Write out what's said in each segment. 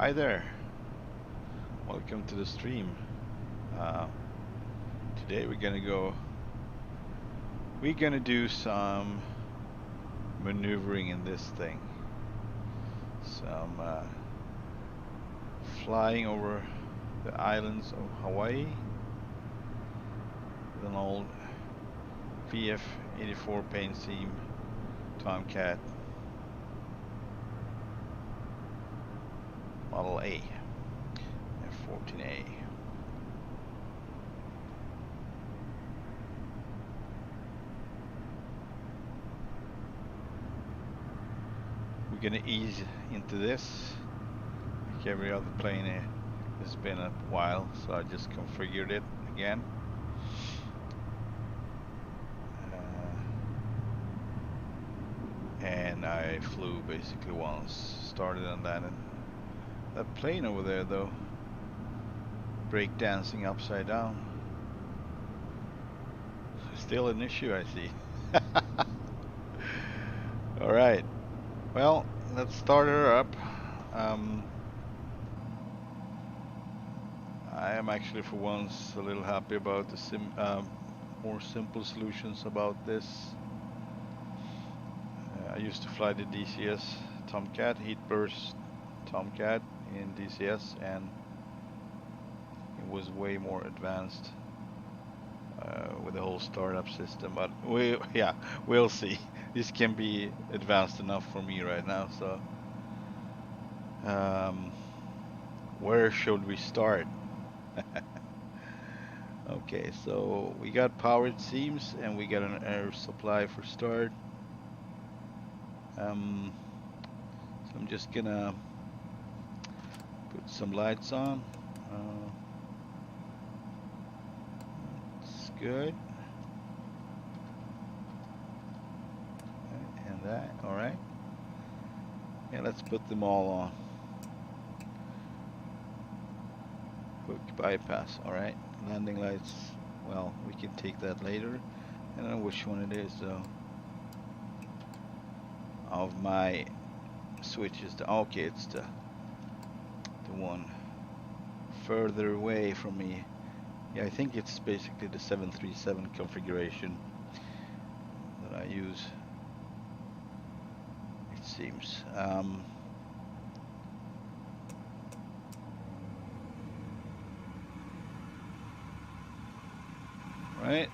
Hi there, welcome to the stream. Uh, Today we're gonna do some maneuvering in this thing. Some flying over the islands of Hawaii with an old VF-84 paint seam Tomcat Model A, F14A. We're gonna ease into this like every other plane. It's been a while, so I just configured it again. And I flew basically once, started and landed. That plane over there though, breakdancing upside down. Still an issue, I see. Alright, well, let's start her up. I am actually for once a little happy about the more simple solutions about this. I used to fly the DCS Tomcat, heat burst Tomcat in DCS, and it was way more advanced with the whole startup system, but we'll see. This can be advanced enough for me right now, so where should we start? Okay, so we got powered seams and we got an air supply for start. So I'm just gonna put some lights on. That's good. And that, all right. Yeah, let's put them all on. Quick bypass, all right. Landing lights, well, we can take that later. I don't know which one it is though. Of my switches, okay, it's the one further away from me. Yeah, I think it's basically the 737 configuration that I use, it seems. Right.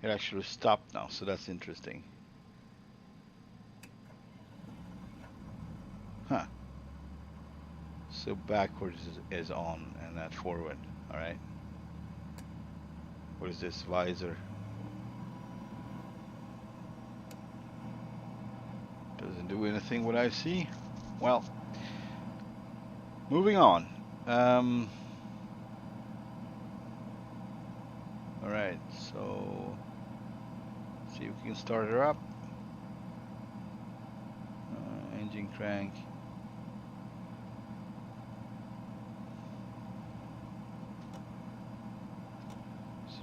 It actually stopped now, so that's interesting. Huh. So backwards is on and not forward. All right. What is this visor? Doesn't do anything what I see. Well, moving on. All right, so see if we can start her up. Engine crank.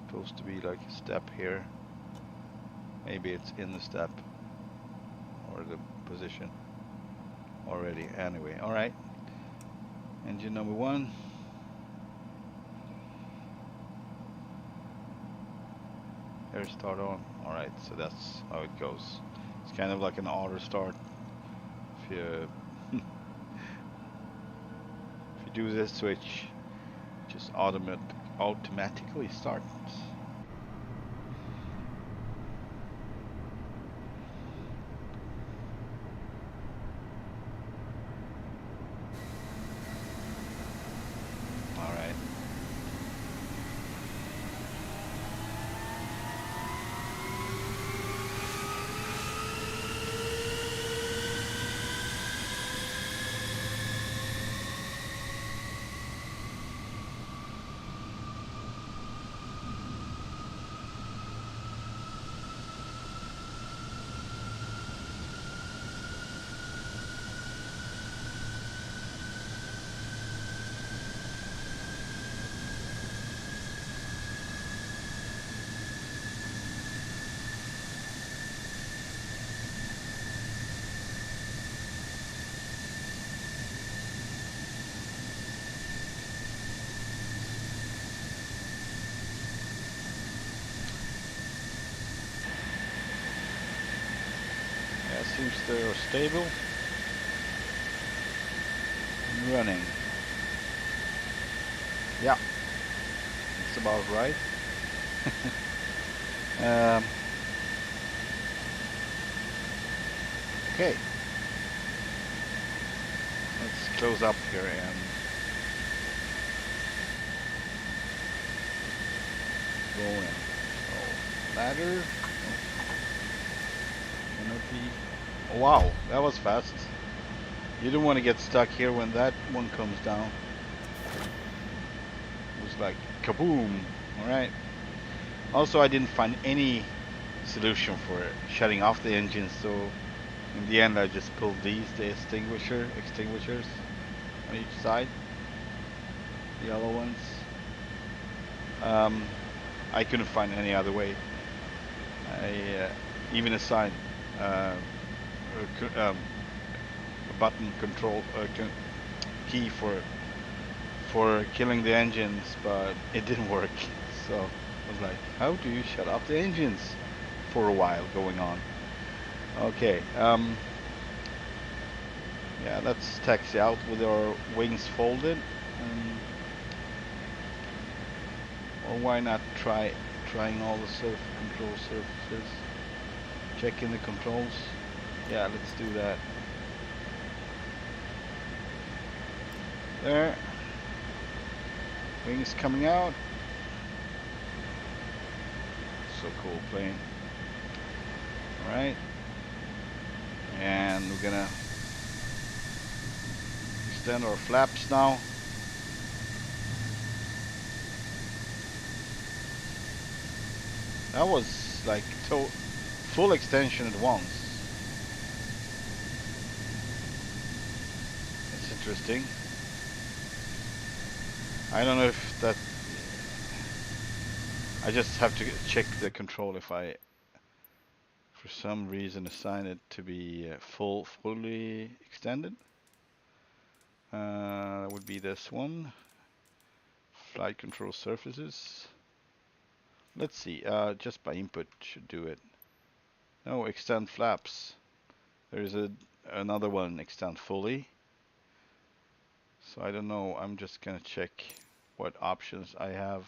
Supposed to be like a step here. Maybe it's in the step or the position already. Anyway, all right. Engine number one. Air start on. All right, so that's how it goes. It's kind of like an auto start. If you if you do this switch, just automatically starts. seems they are stable and running. Yeah, it's about right. um, okay, let's close up here and go in. So, ladder, canopy. Oh, wow, that was fast. You don't want to get stuck here when that one comes down. It was like kaboom. All right. Also, I didn't find any solution for shutting off the engine, so in the end I just pulled these, the extinguishers on each side, the yellow ones. I couldn't find any other way. I even assigned a button control key for killing the engines, but it didn't work. So I was like, how do you shut off the engines for a while going on? Okay, yeah, let's taxi out with our wings folded. Or why not trying all the control surfaces, checking the controls. Yeah, let's do that. There, wings coming out. So cool plane. All right, and we're gonna extend our flaps now. That was like full extension at once. That's interesting. I don't know if that. I just have to check the control if I, for some reason, assign it to be fully extended. That would be this one. Flight control surfaces. Let's see. Just by input should do it. No, extend flaps. There's another one, extend fully. So I don't know. I'm just gonna check what options I have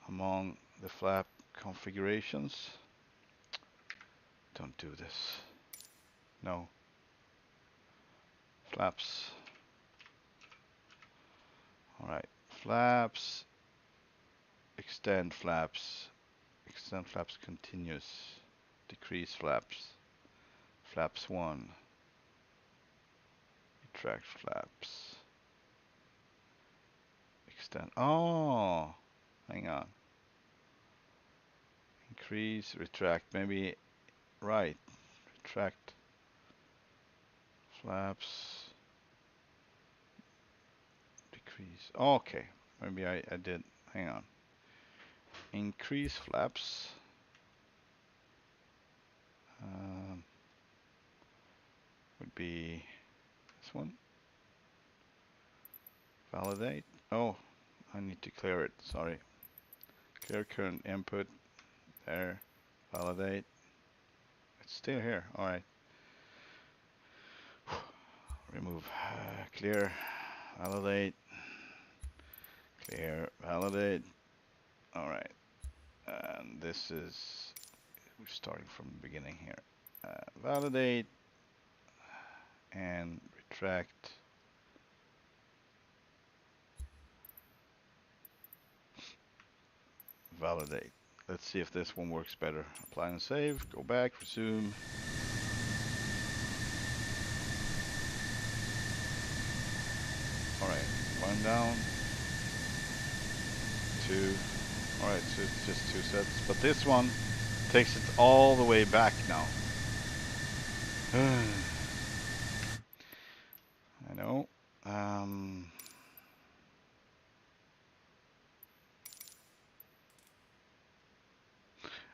among the flap configurations. Don't do this. No. Flaps. Alright. Flaps. Extend flaps. Extend flaps continuous. Decrease flaps. Flaps 1. Retract flaps. Extend. Oh! Hang on. Increase, retract. Maybe right. Retract flaps. Decrease. Oh, okay. Maybe I did. Hang on. Increase flaps. Would be this one. Validate. Oh, I need to clear it. Sorry. Clear current input. There. Validate. It's still here. All right. Remove. Clear. Validate. Clear. Validate. All right. And this is, we're starting from the beginning here. Validate and retract. Validate. Let's see if this one works better. Apply and save. Go back. Resume. All right. One down. Two. All right. So it's just 2 sets. But this one takes it all the way back now. I know.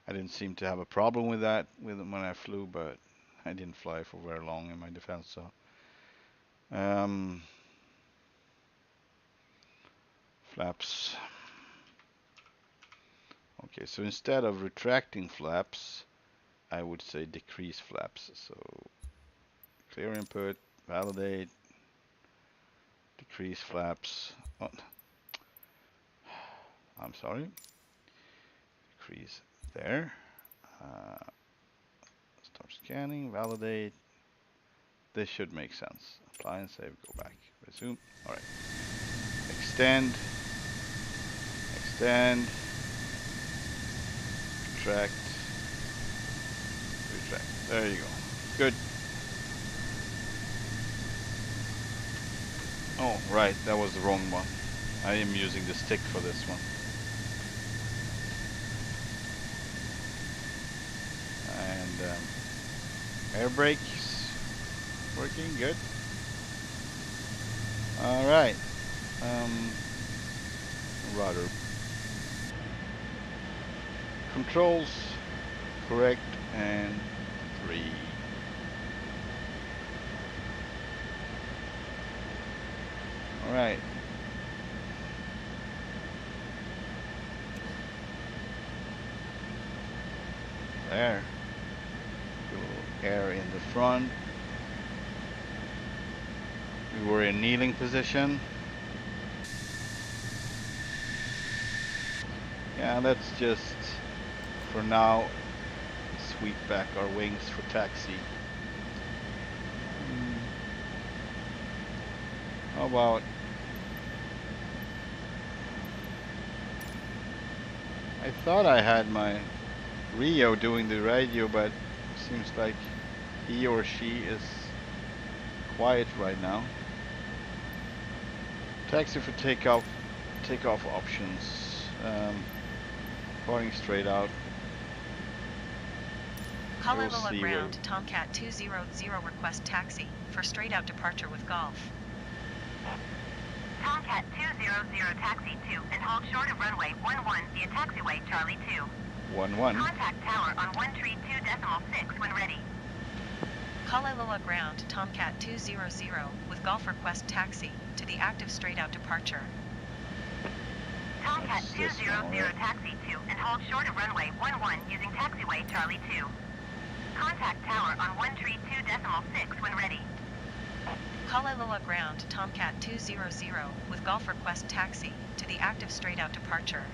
I didn't seem to have a problem with that when I flew, but I didn't fly for very long in my defense. So, flaps. Okay, so instead of retracting flaps, I would say decrease flaps. So clear input, validate, decrease flaps. Oh, I'm sorry. Decrease there. Start scanning, validate. This should make sense. Apply and save, go back, resume. All right. Extend, extend, retract, retract. There you go. Good. Oh, right, that was the wrong one. I am using the stick for this one. And air brakes working good. All right. Rudder controls correct, and 3. All right. There. Air in the front. We were in kneeling position. Yeah, let's just, for now, sweep back our wings for taxi. How about I thought I had my Rio doing the radio, but seems like he or she is quiet right now. Taxi for takeoff options. Departing straight out. Call Aloha ground, Tomcat 200, request taxi for straight out departure with Golf. Tomcat 200 taxi 2 and hold short of runway 11 via taxiway Charlie 2. 11. Contact tower on 132.6 when ready. Call Aloha ground, Tomcat 200 with Golf request taxi to the active straight out departure. Tomcat 200 taxi 2 and hold short of runway 11 using taxiway Charlie 2. Contact tower on 132.6 when ready. Call Aloha ground, Tomcat 200 with Golf request taxi to the active straight out departure.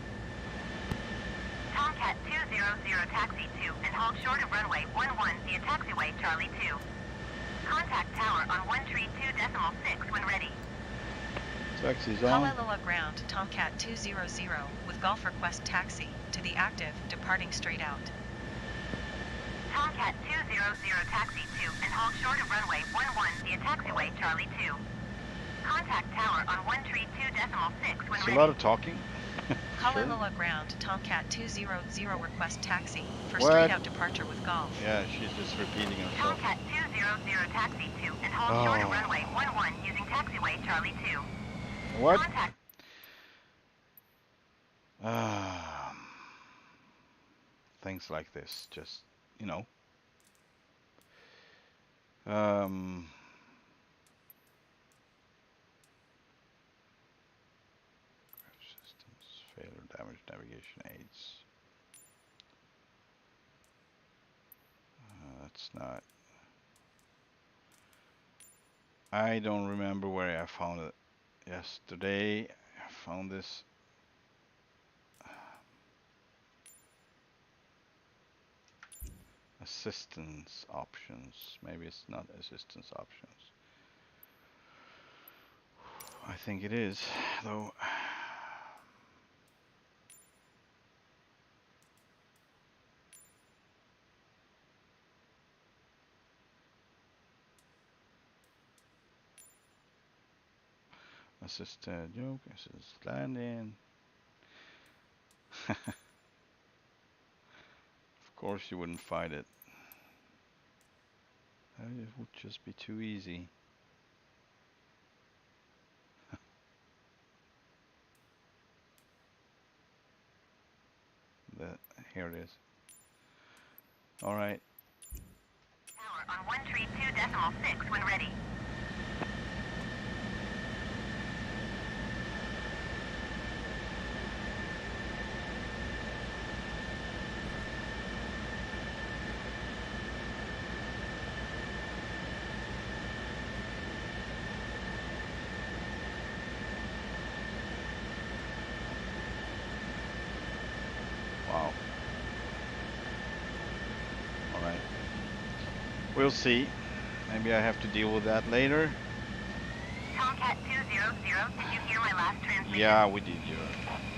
Tomcat 200 taxi 2 and hold short of runway 11 via taxiway Charlie 2. Contact tower on 132.6 when ready. Taxi's Call on. Aloha ground, Tomcat 200 with Golf request taxi to the active departing straight out. Tomcat 200 taxi 2 and hold short of runway 11 via taxiway Charlie 2. Contact tower on 132.6 when It's ready. a lot of talking. Call Sure. Aloha ground, Tomcat 200 request taxi for What? straight out departure with Golf. Yeah, she's just repeating herself. Tomcat 200 taxi 2 and hold short of runway 11 using taxiway Charlie 2. What? Contact. Things like this, just, you know. Systems, failure, damage, navigation aids. That's not. I don't remember where I found it yesterday. I found this. Assistance options. Maybe it's not assistance options. I think it is, though. Assist joke, assist landing. Of course you wouldn't find it. It would just be too easy. Here it is. All right. Tower on 132.6 when ready. we'll see. Maybe I have to deal with that later. Tomcat 200, did you hear my last transmission? Yeah, we did your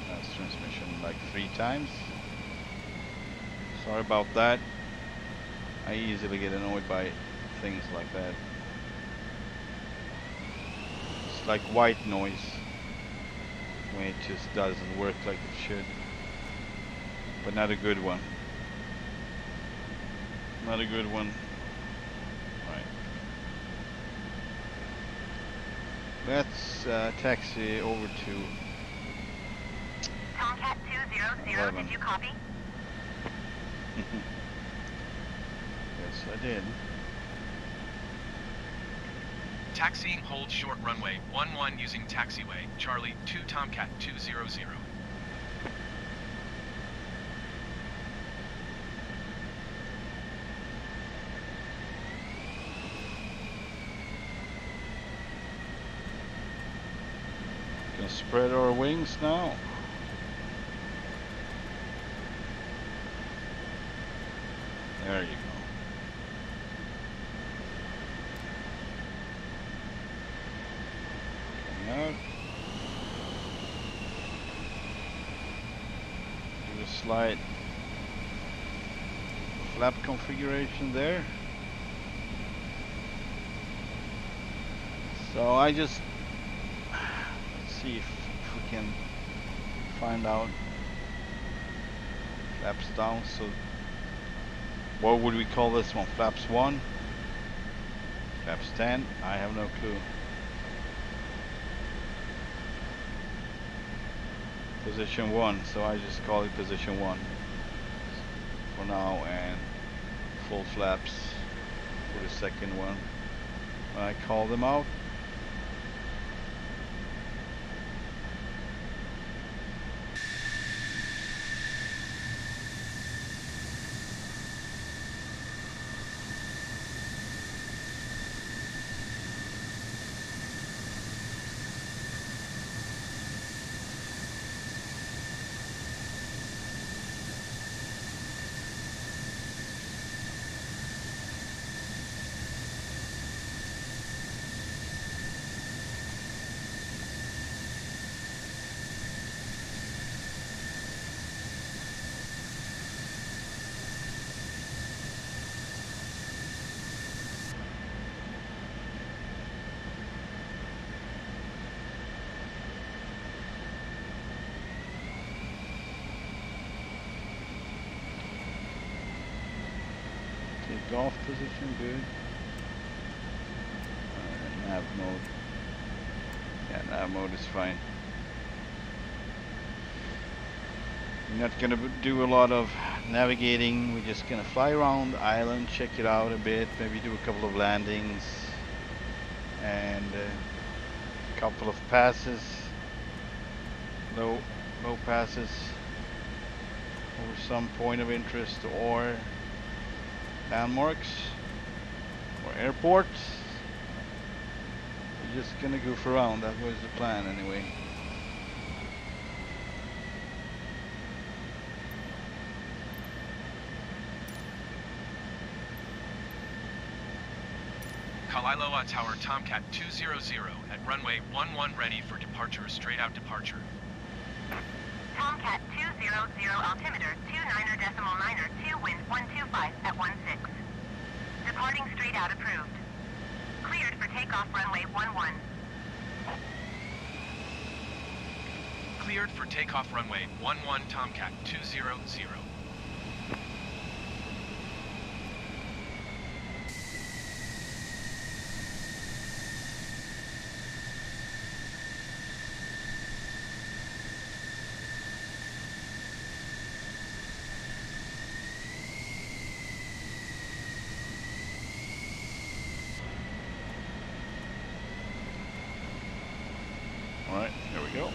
last transmission like 3 times. Sorry about that. I easily get annoyed by things like that. It's like white noise when it just doesn't work like it should. But not a good one. Not a good one. Right. Let's taxi over to Tomcat 200, 11. did you copy? Yes, I did. Taxiing hold short runway 11 using taxiway Charlie 2 Tomcat 200. Gonna spread our wings now. There you go. Coming out. Do a slight flap configuration there. So I just let's see if we can find out flaps down. So what would we call this one? Flaps 1? Flaps 10? I have no clue. Position 1, so I just call it position 1 for now, and full flaps for the second one when I call them out. Take off position, good. Nav mode. Yeah, nav mode is fine. We're not gonna do a lot of navigating. We're just gonna fly around the island, check it out a bit, maybe do a couple of landings and a couple of passes, low passes over some point of interest or landmarks or airports. We're just gonna goof around. That was the plan anyway. Kalaeloa Tower Tomcat 200 at runway 11 ready for departure, straight out departure. Tomcat 200, altimeter 29.9, 2 wind 125 at 16. Departing straight out approved. Cleared for takeoff runway 11. Cleared for takeoff runway 11 Tomcat 200. Alright, here we go.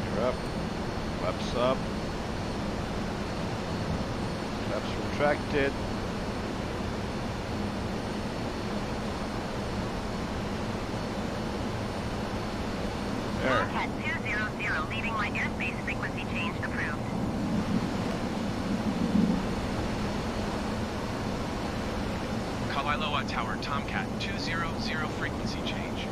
You're up. Flaps up. Flaps retracted. There. Tomcat 200, leaving my airspace frequency change approved. Kalailoa Tower Tomcat 200 frequency change.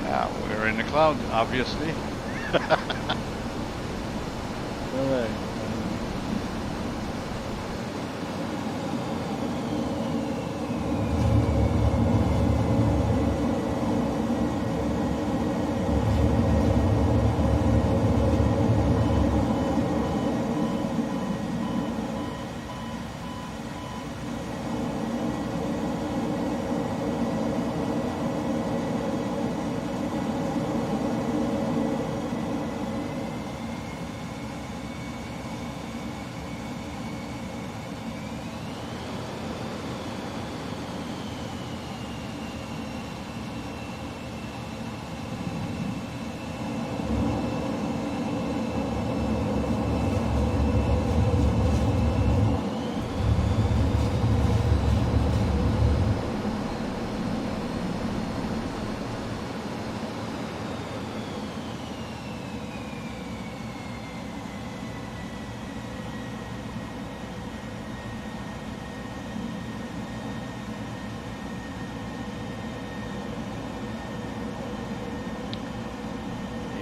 Now we're in the cloud, obviously. Alright.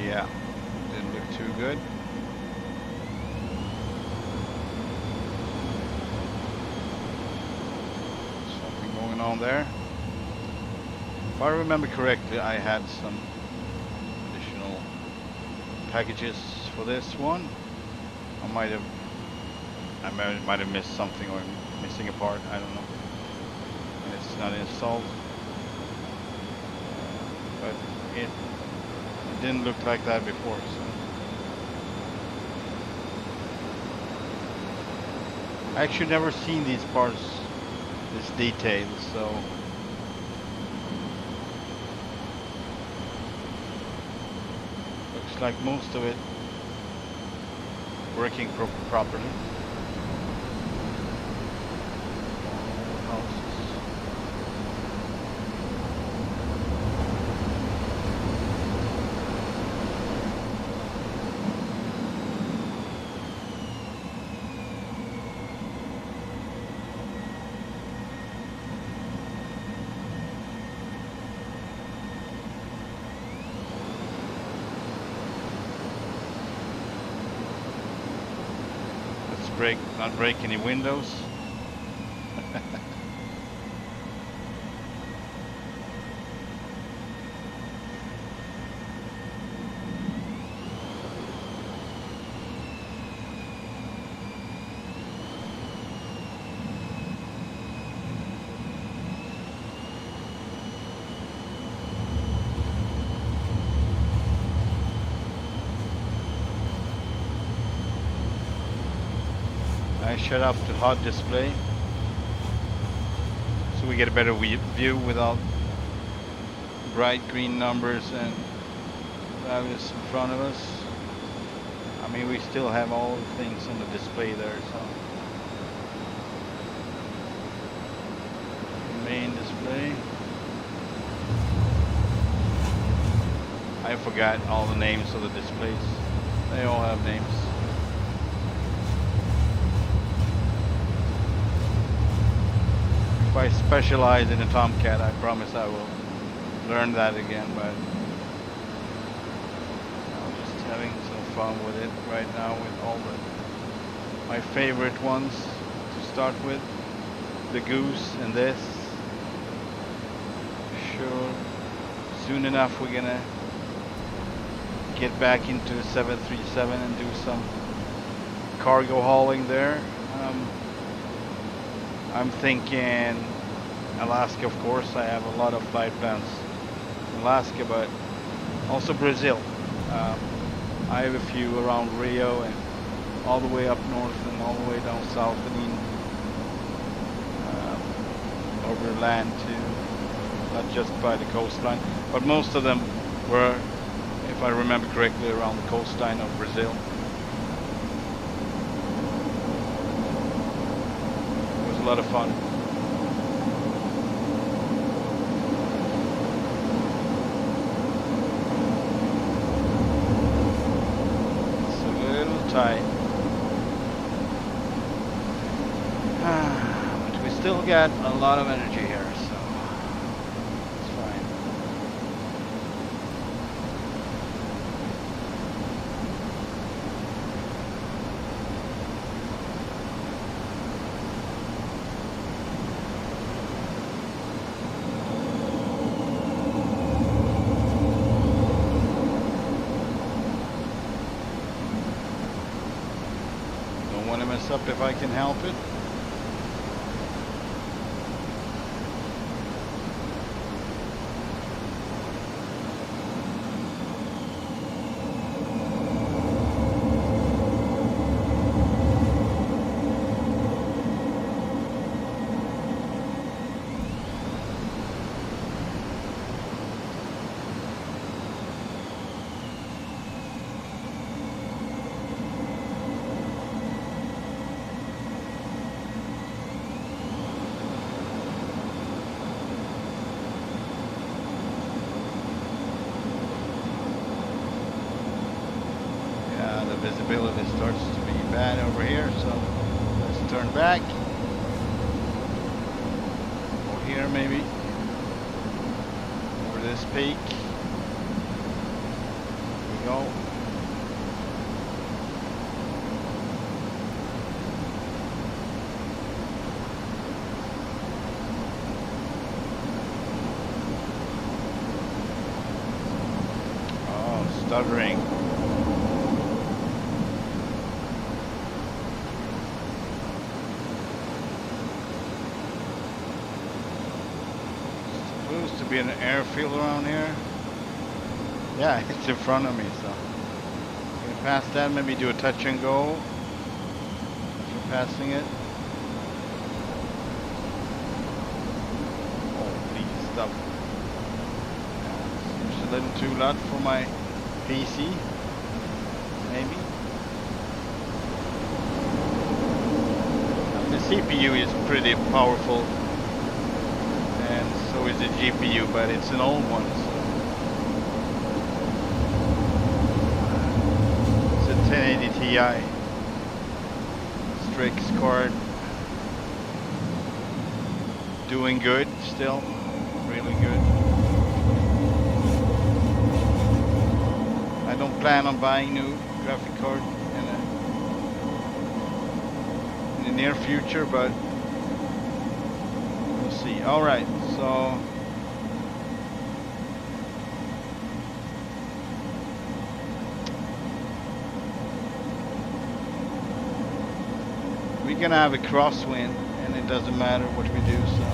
Yeah, didn't look too good. Something going on there. If I remember correctly, I had some additional packages for this one. I might have missed something or missing a part. I don't know. And it's not installed, but it didn't look like that before. So I actually never seen these parts this detailed. So looks like most of it working properly. not break any windows. I shut off the HUD display so we get a better view without bright green numbers and values in front of us. I mean, we still have all the things on the display there, so the main display. I forgot all the names of the displays. They all have names. If I specialize in a Tomcat, I promise I will learn that again, but I'm just having some fun with it right now with all my favorite ones to start with. The Goose and this. Sure, soon enough we're gonna get back into the 737 and do some cargo hauling there. I'm thinking Alaska, of course. I have a lot of flight plans in Alaska, but also Brazil. I have a few around Rio and all the way up north and all the way down south and in over land too, not just by the coastline, but most of them were, if I remember correctly, around the coastline of Brazil. A lot of fun. It's a little tight. But we still got a lot of energy here, so it's fine. Up if I can help it. Visibility starts to be bad over here, so let's turn back. Or here maybe. Over this peak. Here we go. Oh, stuttering. Supposed to be an airfield around here. Yeah, it's in front of me, so get past that, maybe do a touch and go. Keep passing it. Oh, please stop. Seems a little too loud for my PC. Maybe. The CPU is pretty powerful. And so is the GPU, but it's an old one. So it's a 1080 Ti. Strix card. Doing good still. Really good. I don't plan on buying new graphic card. And the near future, but we'll see. All right, so we're gonna have a crosswind, and it doesn't matter what we do. So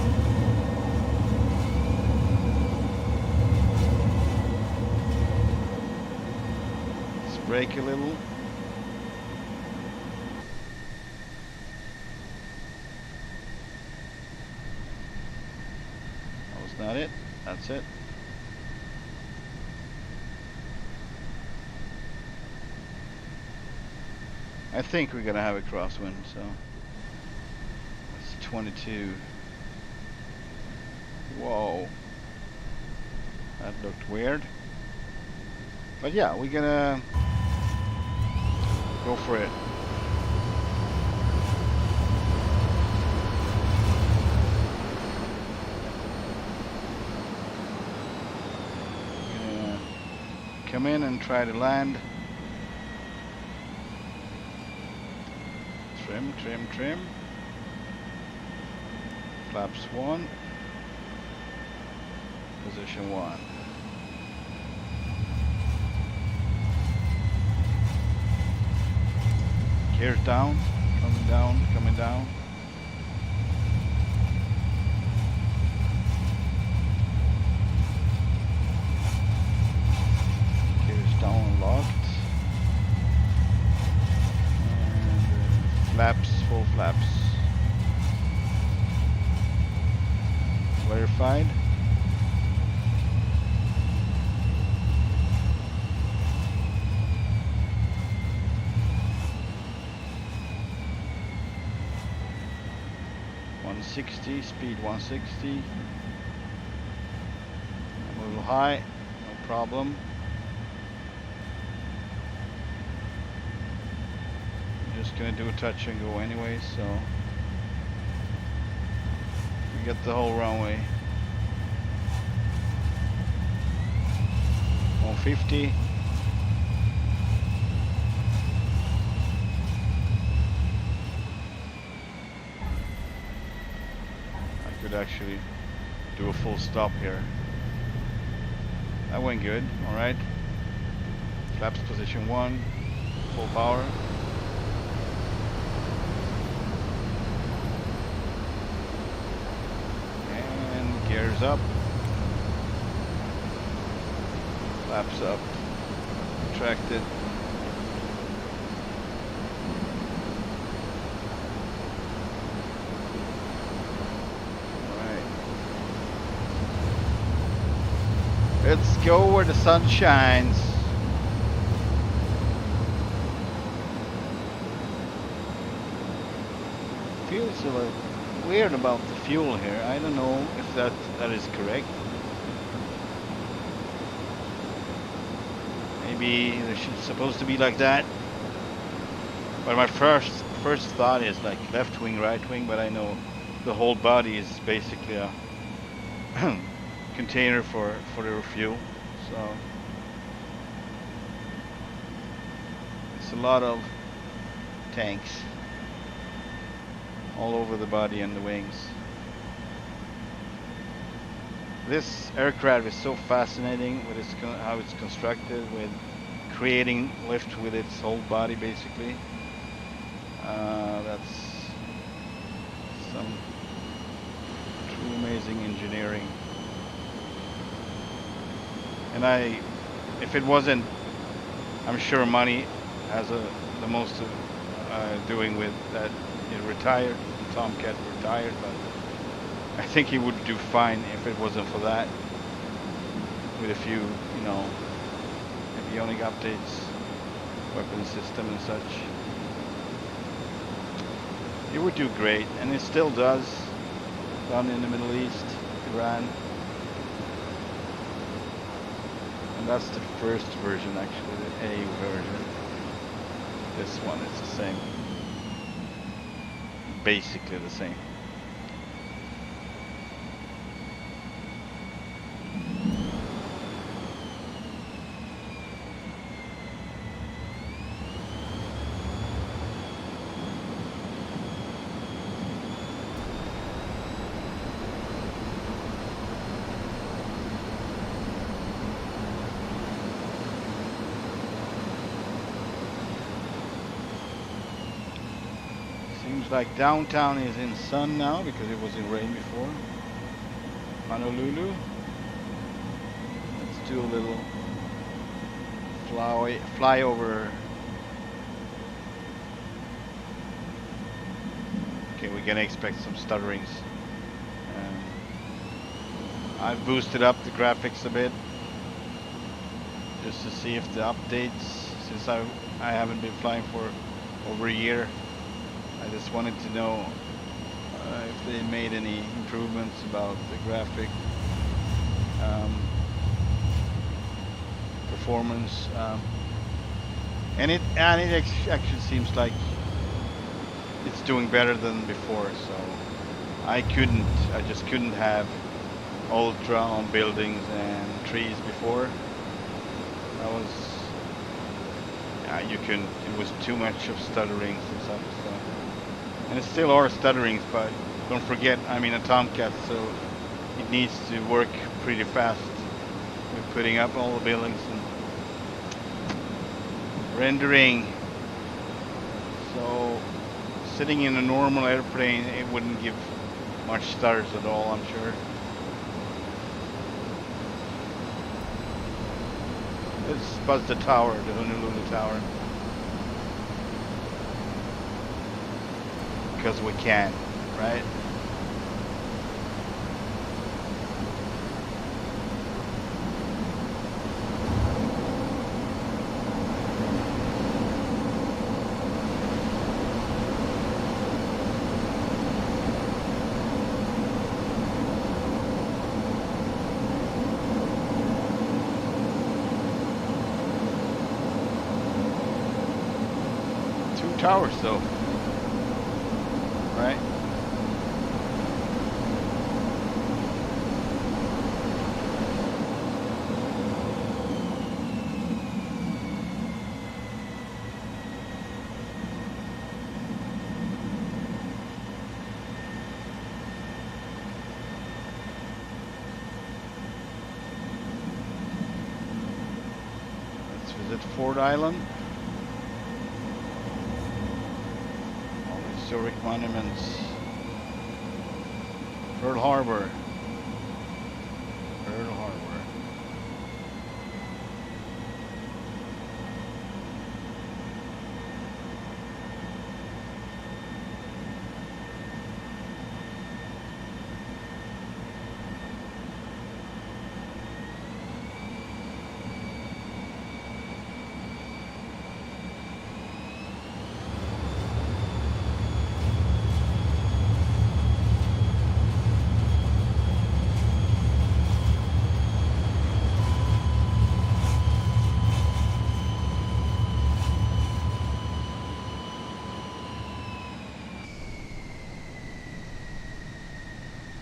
let's brake a little. Not it. That's it. I think we're gonna have a crosswind, so that's 22. Whoa, that looked weird. But yeah, we're gonna go for it. Come in and try to land. Trim, trim, trim. Flaps 1. Position 1. Gears down, coming down, coming down. Down locked, and flaps, full flaps, verified. Speed 160. A little high, no problem. Just gonna do a touch and go anyway, so we get the whole runway. 150. I could actually do a full stop here. That went good. All right. Flaps position 1, full power. Gears up, flaps up, retracted. Alright. Let's go where the sun shines. Feels a little weird about the fuel here. I don't know if that is correct. Maybe it's supposed to be like that. But my first thought is like left wing, right wing, but I know the whole body is basically a container for the fuel. So it's a lot of tanks all over the body and the wings. This aircraft is so fascinating with how it's constructed, with creating lift with its whole body basically. That's some true amazing engineering. And if it wasn't, I'm sure money has the most of doing with that. He retired, Tomcat retired, but I think he would do fine if it wasn't for that. With a few, avionic updates, weapon system and such. He would do great, and it still does, down in the Middle East, Iran. And that's the first version actually, the A version. This one is the same. Basically the same. Seems like downtown is in sun now because it was in rain before. Honolulu. Let's do a little flyover. Okay, we're gonna expect some stutterings. I've boosted up the graphics a bit just to see if the updates, since I haven't been flying for over a year, I just wanted to know if they made any improvements about the graphic performance, and it actually seems like it's doing better than before. So I just couldn't have ultra on buildings and trees before. That was, you couldn't. It was too much of stutterings and stuff. So. And it still are stutterings, but don't forget, I'm in a Tomcat, so it needs to work pretty fast with putting up all the buildings and rendering. So sitting in a normal airplane, it wouldn't give much stutters at all, I'm sure. Let's buzz the tower, the Honolulu tower. Because we can, right? Towers though, right? Let's visit Ford Island. Historic monuments. Pearl Harbor. Pearl Harbor.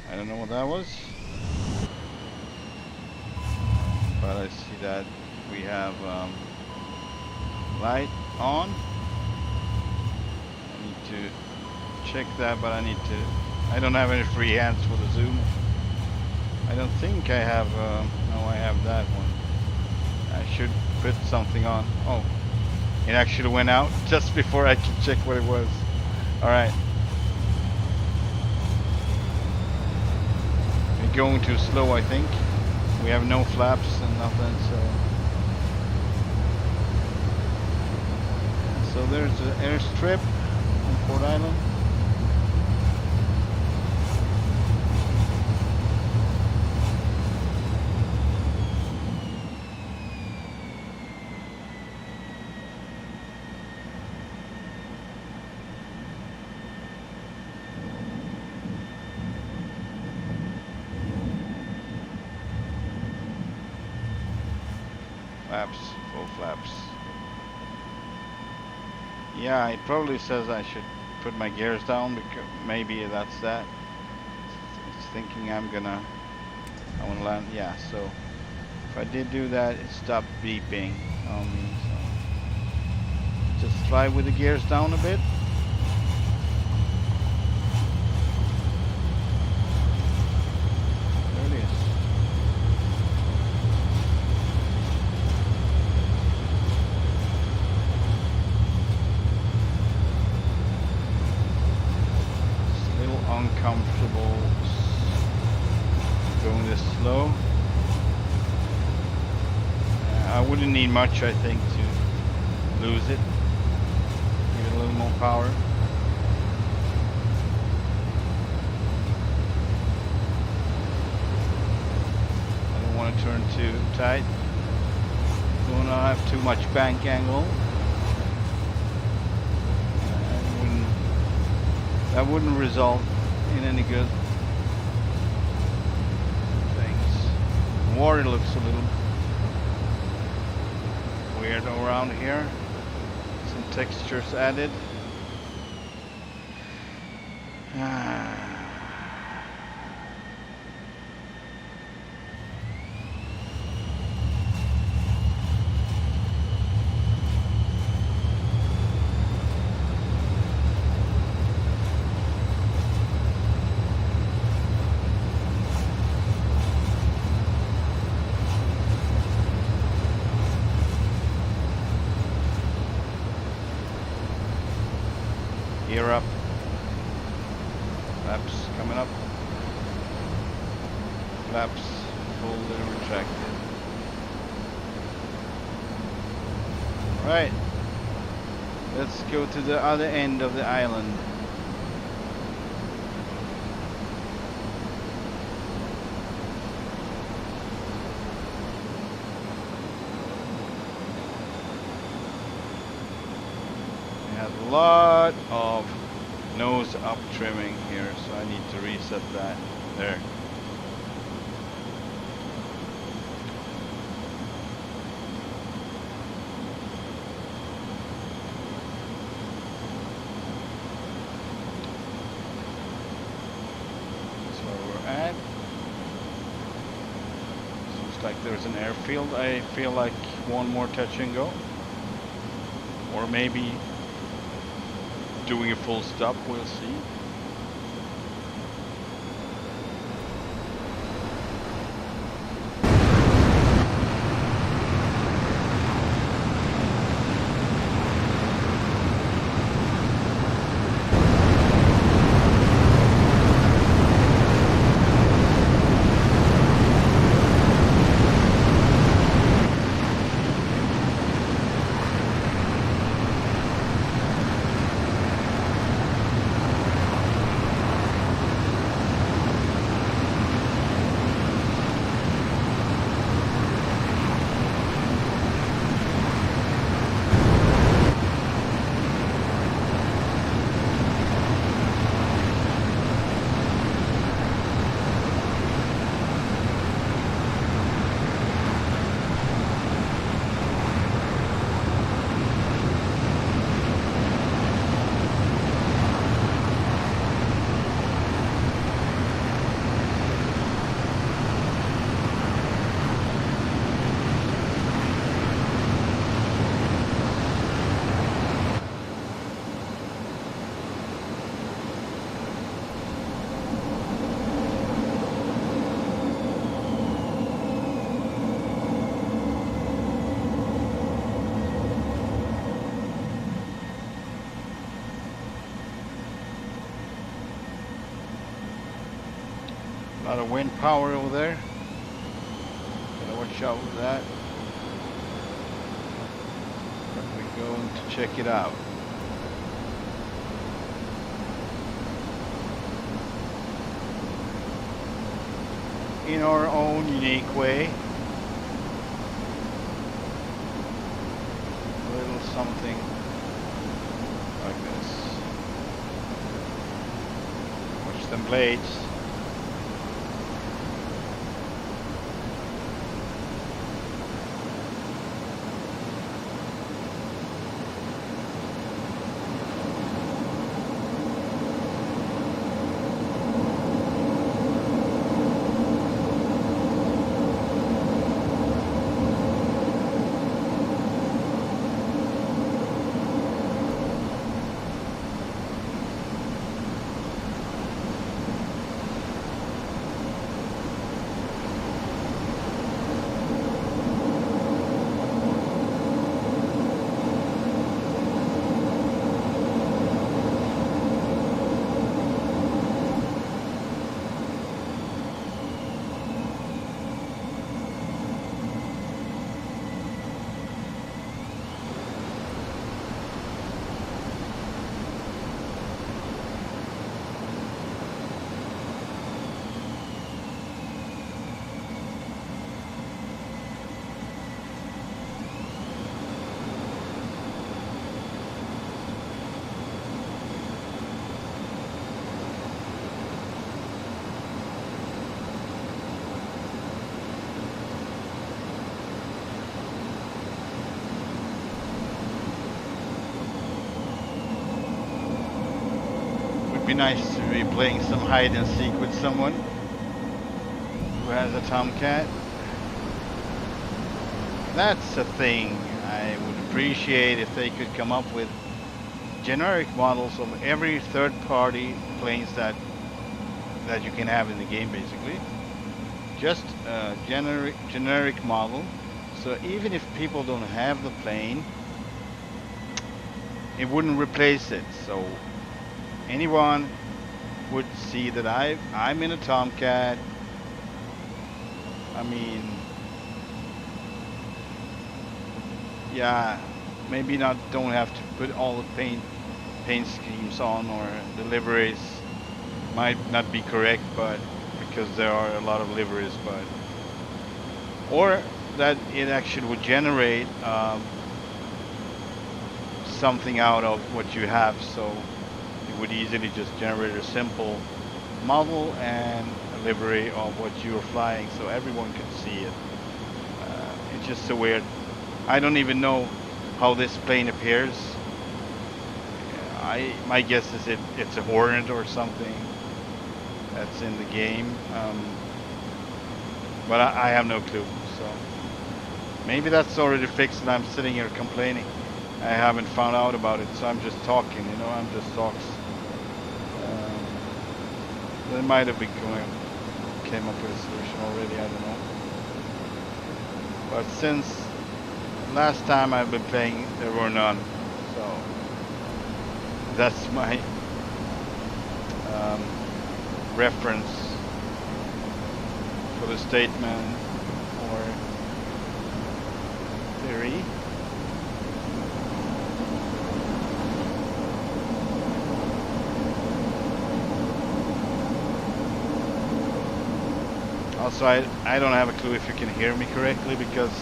I don't know what that was, but I see that we have light on. I need to check that, but I don't have any free hands for the zoom. I don't think I have, no, I have that one. I should put something on. Oh, it actually went out just before I could check what it was. All right. Going too slow, I think. We have no flaps and nothing, so there's the airstrip on Ford Island. Flaps, full flaps. Yeah, it probably says I should put my gears down because maybe that's that. It's thinking I want to land. Yeah, so if I did do that, it stopped beeping on me. So just fly with the gears down a bit. There it is. comfortable going this slow. I wouldn't need much, I think, to lose it. Give it a little more power. I don't want to turn too tight. Don't want to have too much bank angle. That wouldn't result in any good things. Water looks a little weird around here. Some textures added. Gear up. Flaps coming up. Flaps fully retracted. Right. Let's go to the other end of the island. A lot of nose up trimming here, so I need to reset that there. That's where we're at. Seems like there's an airfield. I feel like one more touch and go, or maybe doing a full stop, we'll see. A lot of wind power over there. Gotta watch out with that. But we're going to check it out. In our own unique way. A little something like this. Watch them blades. Be nice to be playing some hide and seek with someone who has a Tomcat. That's a thing. I would appreciate if they could come up with generic models of every third-party planes that you can have in the game, basically. Just a generic model. So even if people don't have the plane, it wouldn't replace it. So anyone would see that I'm in a Tomcat. I mean, yeah, maybe don't have to put all the paint schemes on, or the liveries might not be correct, but because there are a lot of liveries, but or that it actually would generate something out of what you have, so it would easily just generate a simple model and a livery of what you're flying, so everyone could see it. It's just so weird. I don't even know how this plane appears. My guess is it's a Hornet or something that's in the game, but I have no clue. So maybe that's already fixed and I'm sitting here complaining. I haven't found out about it, so I'm just talking, you know, I'm just talks. They might have came up with a solution already, I don't know. But since last time I've been playing, there were none. So that's my reference for the statement or theory. Also, I don't have a clue if you can hear me correctly, because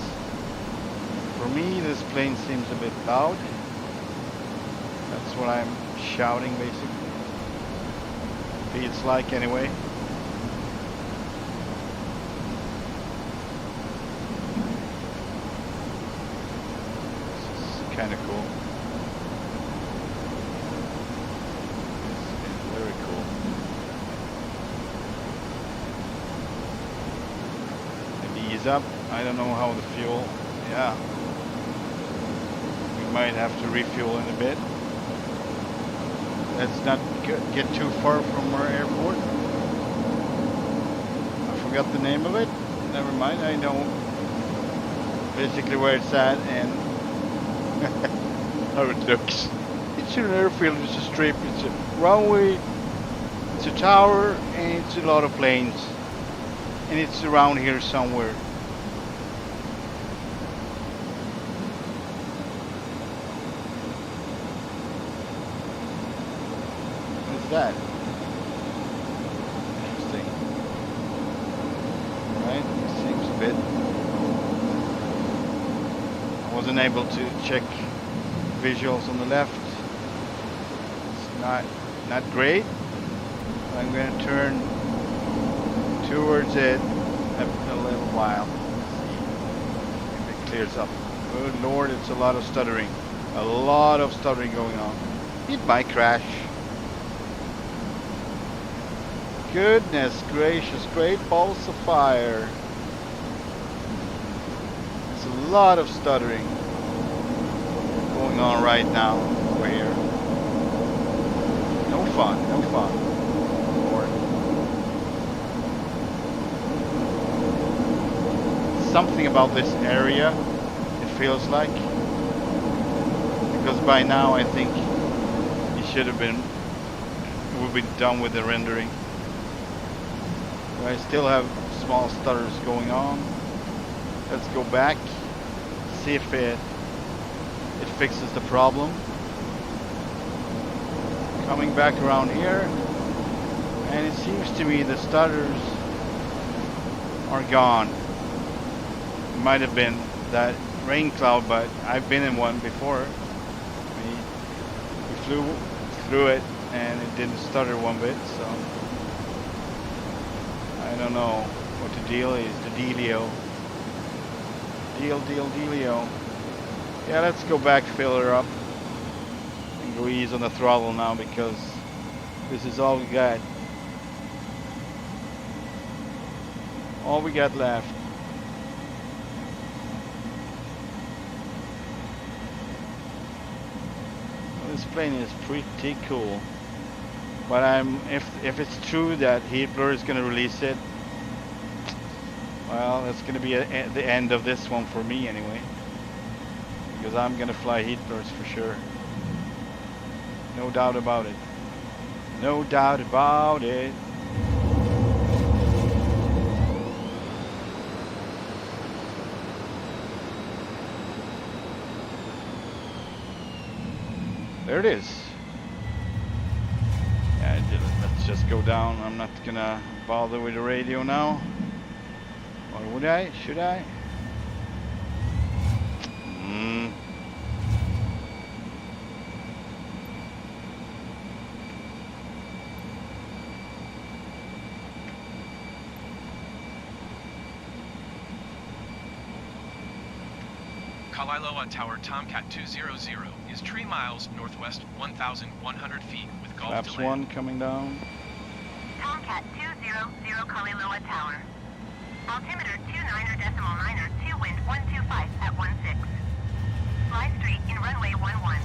for me this plane seems a bit loud. That's what I'm shouting, basically. Feels like, anyway. This is kind of cool. It's very cool. Maybe ease up. I don't know how the fuel. Yeah. We might have to refuel in a bit. Let's not get too far from our airport. I forgot the name of it. Never mind, I know basically where it's at and how it looks. It's an airfield, it's a strip, it's a runway, it's a tower, and it's a lot of planes. And it's around here somewhere. That interesting, right? Seems a bit. I wasn't able to check visuals on the left. It's not great. I'm going to turn towards it a little while. See if it clears up. Good Lord, it's a lot of stuttering. A lot of stuttering going on. It might crash. Goodness gracious, great balls of fire. There's a lot of stuttering going on right now over here. No fun, no fun. Or something about this area, it feels like. Because by now I think it should have been, we'll be done with the rendering. I still have small stutters going on. Let's go back, see if it fixes the problem. Coming back around here, and it seems to me the stutters are gone. It might have been that rain cloud, but I've been in one before. We flew through it and it didn't stutter one bit, so I don't know what the deal is, the dealio. Dealio. Yeah, let's go back, fill her up, and go ease on the throttle now, because This is all we got. All we got left. Well, this plane is pretty cool. But if it's true that Hitler is gonna release it, well, it's gonna be the end of this one for me anyway. Because I'm gonna fly Hitlers for sure. No doubt about it. No doubt about it. There it is. Yeah, let's just go down. I'm not gonna bother with the radio now. Or would I? Should I? Kalailoa Tower Tomcat 200 is 3 miles northwest, 1,100 feet with Gulf Flaps to land. 1 coming down. Tomcat 200 Kalailoa Tower. Altimeter 29er, 2 wind 125 at 16. Fly straight in runway 11.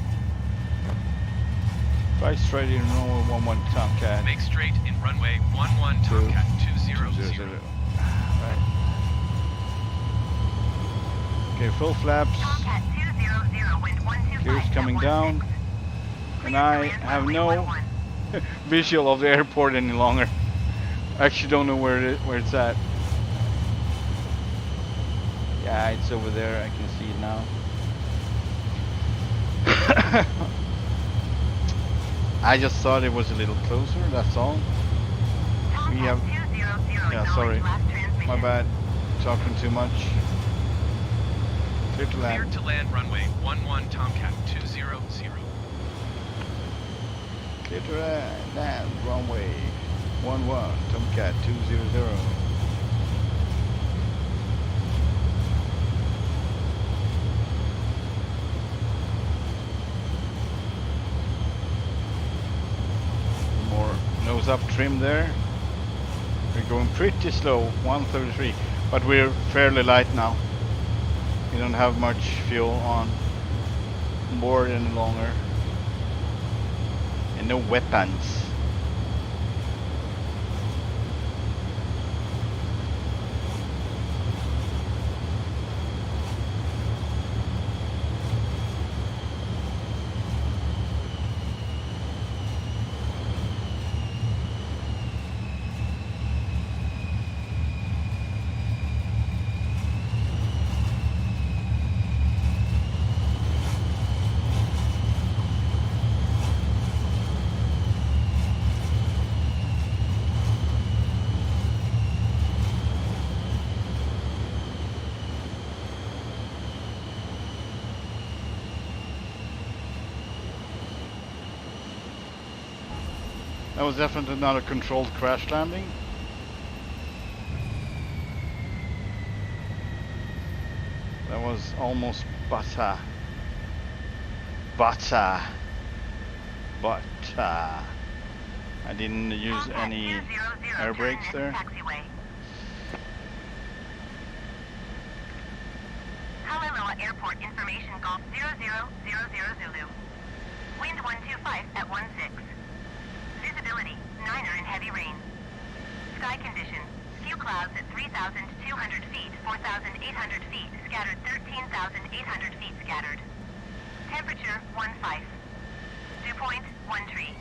Fly straight in runway 11 Tomcat. Make straight in runway 11 Tomcat 200. Right. Okay, full flaps. Tomcat 200 wind 125 Gears coming at down. 16. And I have no visual of the airport any longer. I actually don't know where it's at. Yeah, it's over there. I can see it now. I just thought it was a little closer, that's all. We have... Yeah, sorry. My bad. Talking too much. Clear to land. Cleared to land runway 11 Tomcat 200. Clear to land runway 11 Tomcat 200. More nose up trim there. We're going pretty slow, 133, but we're fairly light now. We don't have much fuel on board any longer. And no weapons. That was definitely not a controlled crash landing. That was almost butter. Butter. Butter. I didn't use any air brakes there. Kalailoa Airport Information Golf 0000 Zulu. Wind 125 at 16. Visibility, 9er in heavy rain. Sky condition, few clouds at 3,200 feet, 4,800 feet, scattered 13,800 feet scattered. Temperature, 15. Dew point, 13.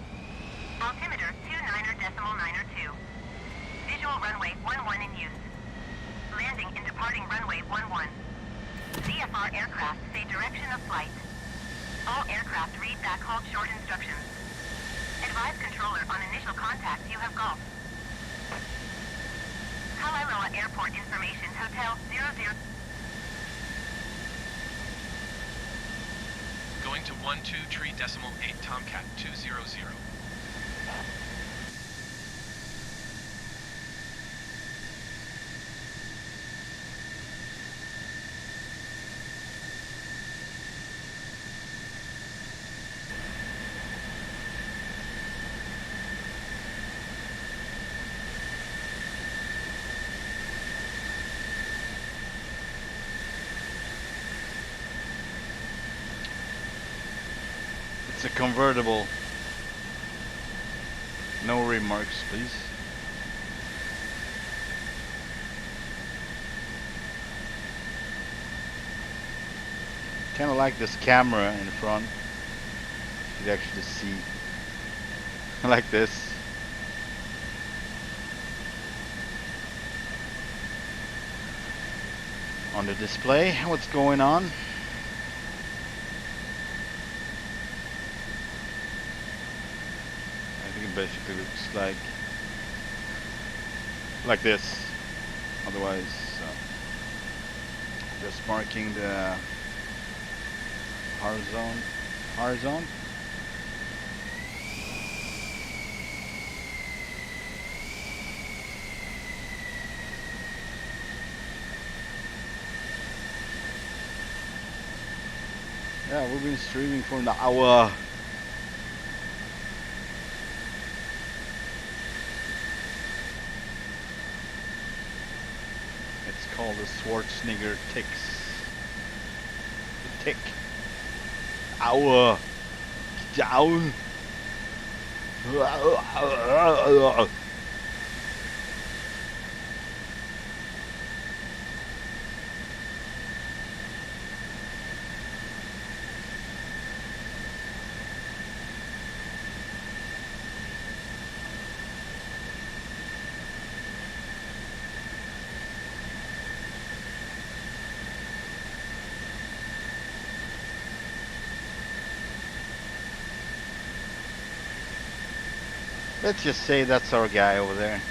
Altimeter, 29er.9er2. Visual runway 11 in use. Landing and departing runway 11. VFR aircraft say direction of flight. All aircraft read back hold short instructions. Advise controller on initial contact you have Gulf. Kalailoa Airport Information Hotel 00. Going to 123.8 Tomcat 200. It's a convertible. No remarks, please. Kind of like this camera in front. You could actually see like this. On the display, what's going on? I think it basically looks like this. Otherwise, just marking the horizon. Yeah, we've been streaming for an hour. It's called the Schwarzenegger ticks. The tick. Hour. Down. Let's just say that's our guy over there.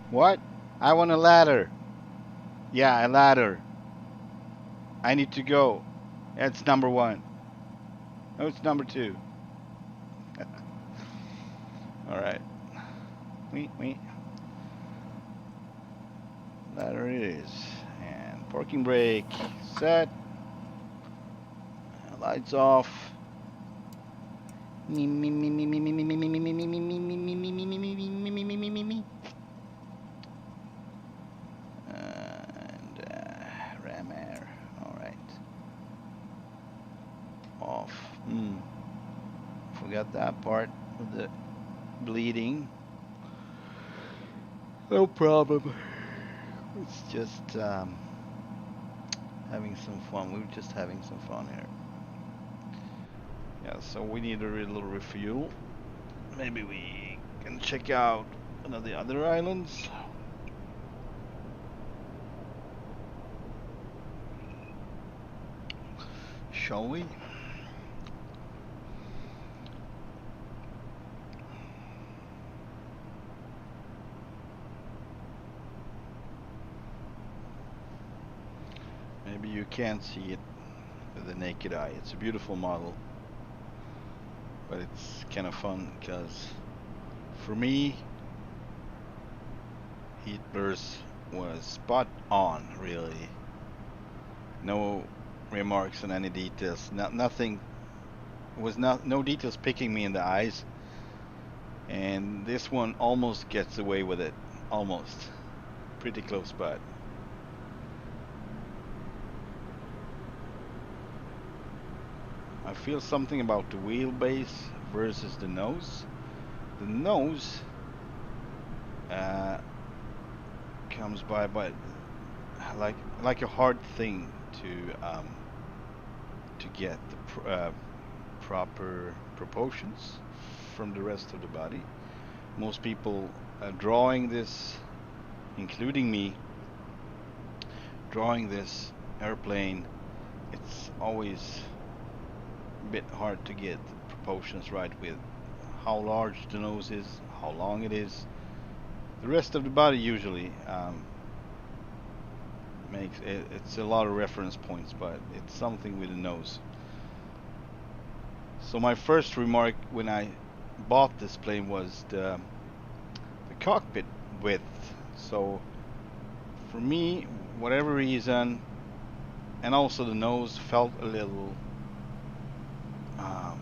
What? I want a ladder. Yeah, a ladder. I need to go. That's number 1. No, it's number 2. Alright. Wait. Ladder it is. And parking brake. Set. Lights off. Me. Ram air. Alright. Off. Forgot that part of the bleeding. No problem. It's just having some fun. We're just having some fun here. Yeah, so we need a little refuel. Maybe we can check out one of the other islands. Shall we? Maybe you can't see it with the naked eye. It's a beautiful model, but it's kind of fun because for me, heat burst was spot on, really. No remarks on any details. Nothing was no details picking me in the eyes, and this one almost gets away with it. Almost, pretty close, but. I feel something about the wheelbase versus the nose. The nose comes by like a hard thing to get the proper proportions from the rest of the body. Most people drawing this, including me, drawing this airplane, it's always a bit hard to get the proportions right with how large the nose is, how long it is. The rest of the body usually makes it's a lot of reference points, but it's something with the nose. So my first remark when I bought this plane was the cockpit width. So for me, whatever reason, and also the nose felt a little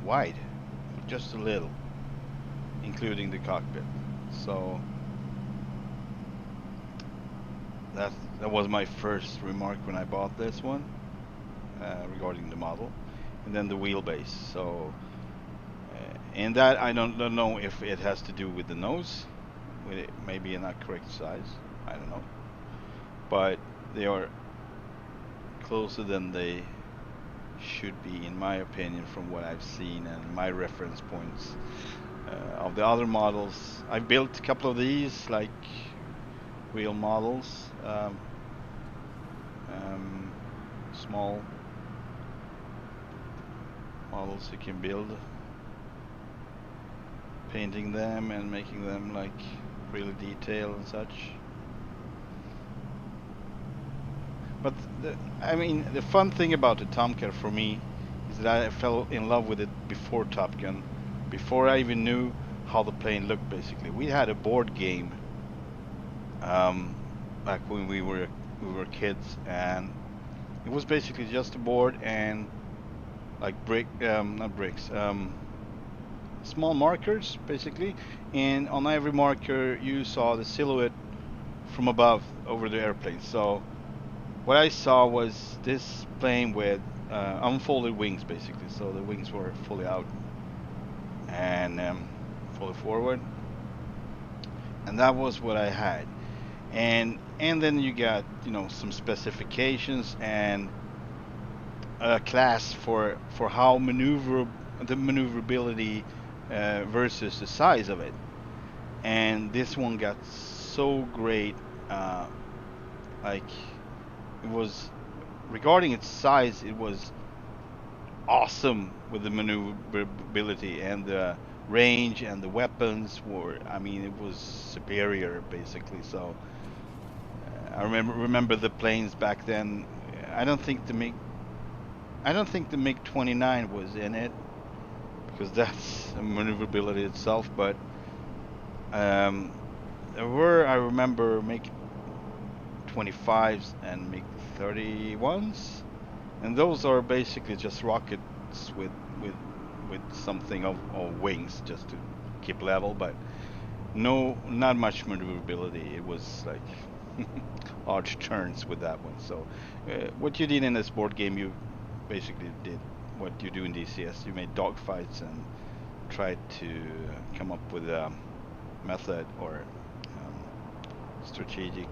wide, just a little, including the cockpit. So that was my first remark when I bought this one regarding the model, and then the wheelbase. So and that I don't know if it has to do with the nose, with it maybe not correct size. I don't know, but they are closer than they should be, in my opinion, from what I've seen and my reference points of the other models. I've built a couple of these, like real models, small models you can build, painting them and making them like really detailed and such. But I mean, the fun thing about the Tomcat for me is that I fell in love with it before Top Gun, before I even knew how the plane looked. Basically, we had a board game back when we were kids, and it was basically just a board and like not bricks, small markers basically, and on every marker you saw the silhouette from above over the airplane. So what I saw was this plane with unfolded wings, basically. So the wings were fully out and fully forward, and that was what I had. And then you got, you know, some specifications and a class for how the maneuverability versus the size of it. And this one got so great, like. It was, regarding its size, it was awesome with the maneuverability and the range, and the weapons were, I mean, it was superior basically. So I remember the planes back then. I don't think the MiG-29 was in it, because that's maneuverability itself, but there were, I remember, MiG-25s and MiG-31s, and those are basically just rockets with something of wings just to keep level, but not much maneuverability. It was like large turns with that one. So what you did in this board game, you basically did what you do in DCS. You made dogfights and tried to come up with a method or strategic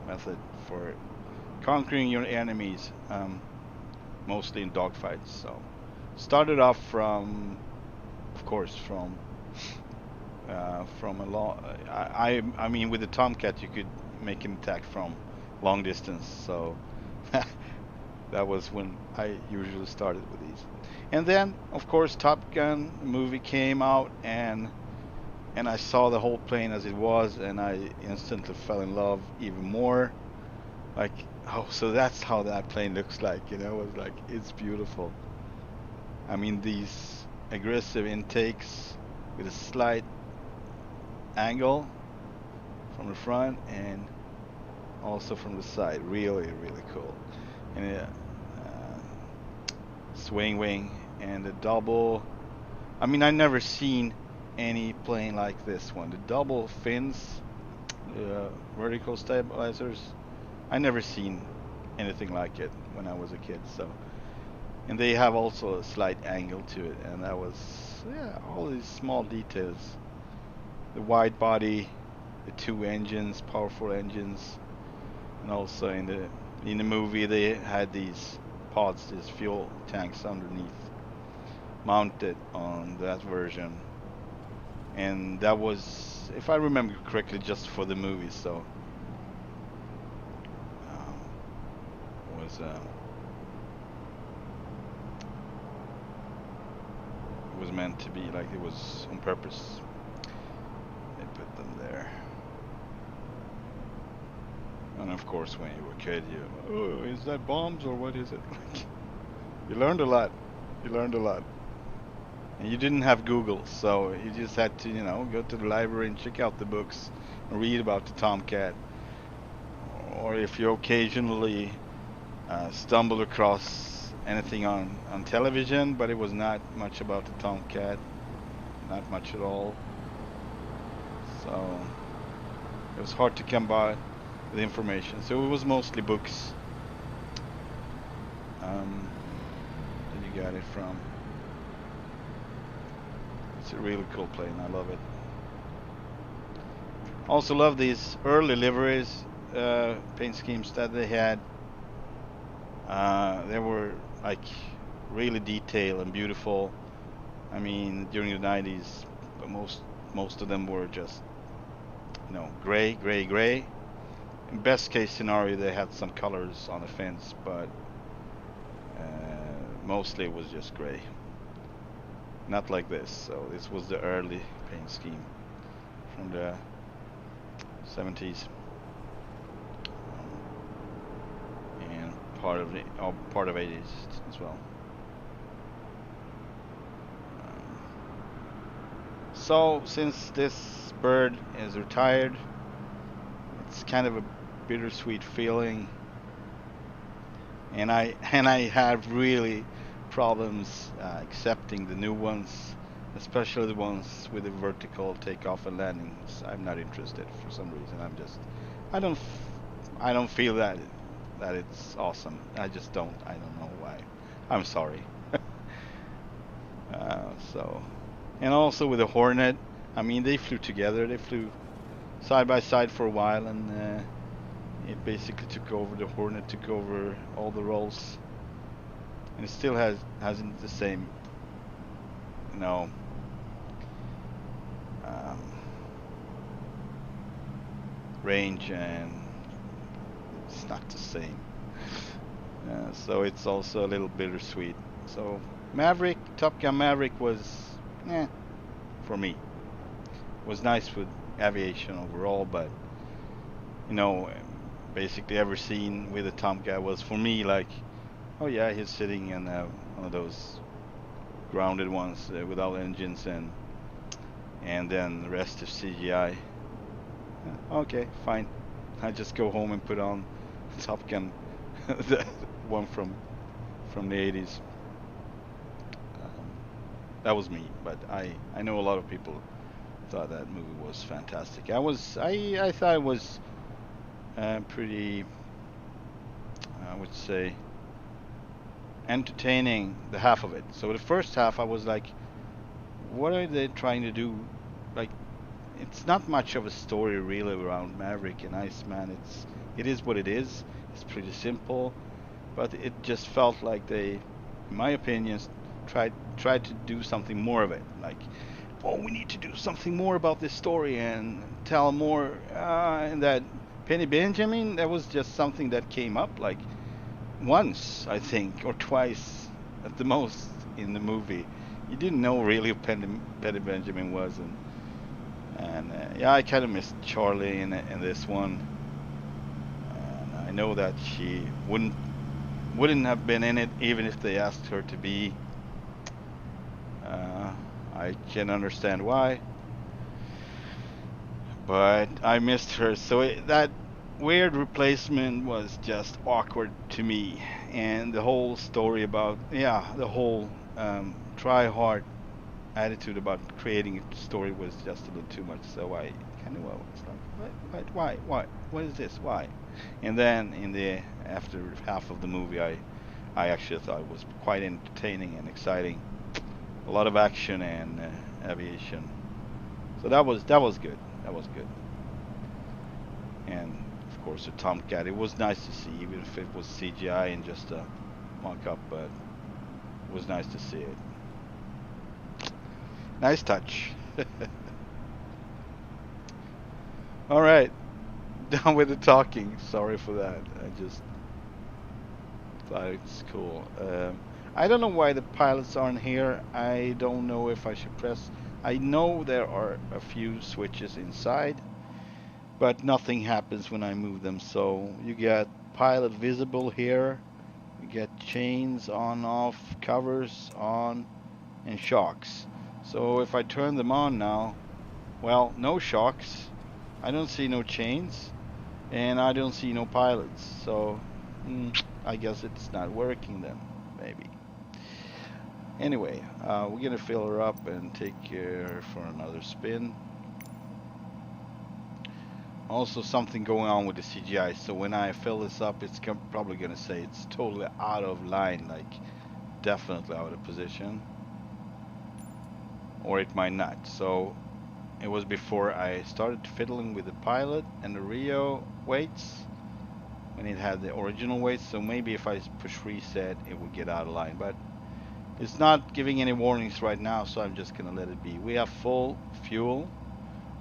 method for conquering your enemies, mostly in dogfights. So started off from, of course, from a long. I mean, with the Tomcat, you could make an attack from long distance. So that was when I usually started with these. And then, of course, Top Gun movie came out, and I saw the whole plane as it was, and I instantly fell in love even more. Like, oh, so that's how that plane looks like, you know? It was like, it's beautiful. I mean, these aggressive intakes with a slight angle from the front and also from the side, really, really cool. And swing wing and the double. I mean, I never seen any plane like this one. The double fins, vertical stabilizers. I never seen anything like it when I was a kid. So, and they have also a slight angle to it, and that was, yeah, all these small details. The wide body, the two engines, powerful engines, and also in the movie they had these pods, these fuel tanks underneath, mounted on that version. And that was, if I remember correctly, just for the movie. So it was meant to be like, it was on purpose. They put them there. And of course, when you were a kid, oh, is that bombs or what is it? You learned a lot. You learned a lot. And you didn't have Google, so you just had to, you know, go to the library and check out the books and read about the Tomcat. Or if you occasionally stumbled across anything on television, but it was not much about the Tomcat, not much at all. So it was hard to come by with information. So it was mostly books that you got it from. It's a really cool plane. I love it. Also love these early liveries, paint schemes that they had. They were like really detailed and beautiful. I mean, during the 90s, most of them were just, you know, gray, gray, gray. In best case scenario, they had some colors on the fence, but mostly it was just gray. Not like this. So this was the early paint scheme from the 70s, and part of 80s as well. So since this bird is retired, it's kind of a bittersweet feeling, and I have really problems accepting the new ones, especially the ones with the vertical takeoff and landings. I'm not interested for some reason. I don't feel that it's awesome. I just don't. I don't know why. I'm sorry. So, and also with the Hornet, I mean, they flew together. They flew side by side for a while, and it basically took over. The Hornet took over all the roles, and it still hasn't the same, you know, range, and it's not the same. So it's also a little bittersweet. So Maverick, Top Gun Maverick was, for me. It was nice with aviation overall, but you know, basically every scene with the Tomcat was for me like, oh yeah, he's sitting in one of those grounded ones without engines, and then the rest is CGI. Okay, fine. I just go home and put on Top Gun, the one from the 80s. That was me, but I know a lot of people thought that movie was fantastic. I thought it was pretty, I would say, entertaining, the half of it. So the first half I was like, what are they trying to do? Like, it's not much of a story really around Maverick and Iceman. It is what it is. It's pretty simple, but it just felt like they, in my opinion, tried to do something more of it. Like, oh, we need to do something more about this story and tell more. And that Penny Benjamin, that was just something that came up like once, I think, or twice at the most in the movie. You didn't know really who Penny Benjamin was, and yeah, I kind of missed Charlie in this one. And I know that she wouldn't have been in it even if they asked her to be. I can understand why, but I missed her. So that weird replacement was just awkward to me, and the whole story about, the whole try hard attitude about creating a story was just a little too much. So I kind of, was like, why, what is this, why? And then in the after half of the movie, I actually thought it was quite entertaining and exciting. A lot of action and aviation. So that was good. That was good. And of course the Tomcat, it was nice to see, even if it was CGI and just a mock-up, but it was nice to see it. Nice touch. All right, done with the talking. Sorry for that. I just thought it's cool. I don't know why the pilots aren't here. I don't know if I should press. I know there are a few switches inside, but nothing happens when I move them. So you get pilot visible here. You get chains on, off, covers on, and shocks. So if I turn them on now, well, no shocks, I don't see no chains, and I don't see no pilots. So I guess it's not working then, maybe. Anyway, we're gonna fill her up and take her for another spin. Also something going on with the CGI, so when I fill this up, it's probably gonna say it's totally out of line, like definitely out of position, or it might not. So it was before I started fiddling with the pilot and the Rio weights when it had the original weights, so maybe if I push reset it would get out of line, but it's not giving any warnings right now, so I'm just gonna let it be. We have full fuel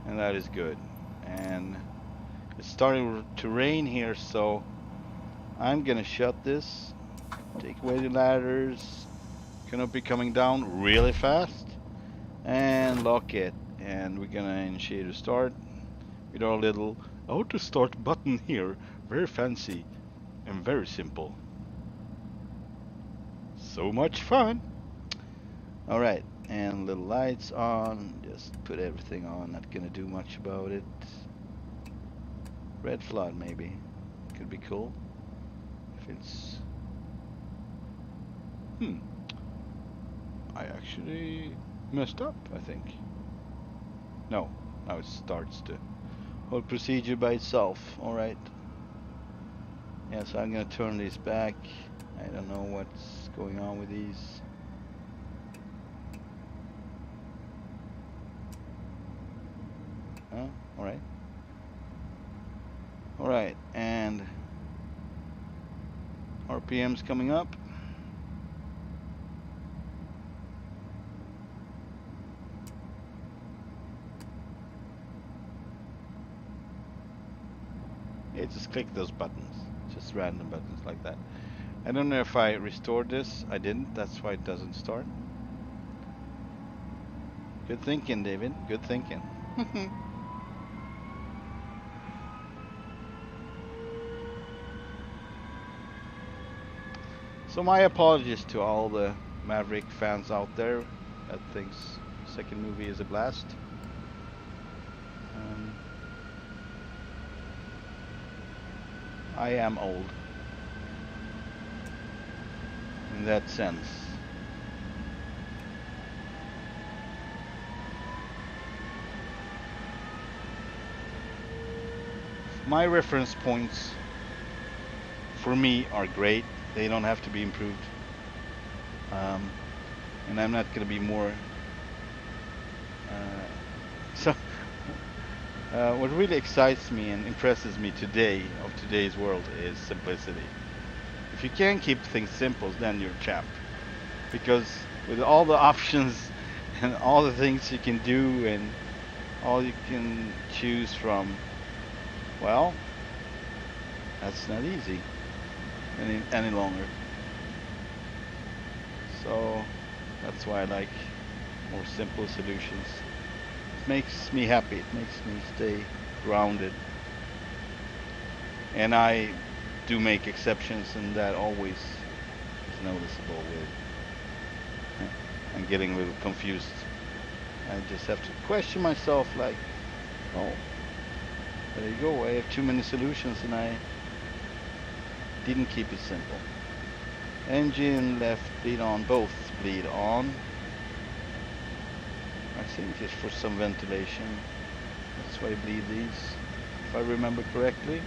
and that is good, and it's starting to rain here, so I'm gonna shut this, take away the ladders, gonna be coming down really fast, and lock it. And we're gonna initiate a start with our little auto start button here. Very fancy and very simple. So much fun. Alright, and little lights on, just put everything on, not gonna do much about it. Red flood maybe, could be cool. If it's... I actually messed up, I think. No, now it starts the whole procedure by itself. Alright. Yeah, so I'm gonna turn these back. I don't know what's going on with these. Oh, alright. Alright, and RPM's coming up. Yeah, just click those buttons. Just random buttons like that. I don't know if I restored this. I didn't. That's why it doesn't start. Good thinking, David. Good thinking. So my apologies to all the Maverick fans out there that thinks the second movie is a blast. I am old in that sense. My reference points for me are great. They don't have to be improved. And I'm not going to be more... what really excites me and impresses me today, of today's world, is simplicity. If you can keep things simple, then you're a champ. Because with all the options and all the things you can do and all you can choose from, well, that's not easy any longer. So that's why I like more simple solutions. It makes me happy. It makes me stay grounded. And I do make exceptions, and that always is noticeable with I'm getting a little confused. I just have to question myself, like, oh, there you go, I have too many solutions and I didn't keep it simple. Engine left bleed on, both bleed on. I think it's for some ventilation. That's why I bleed these, if I remember correctly.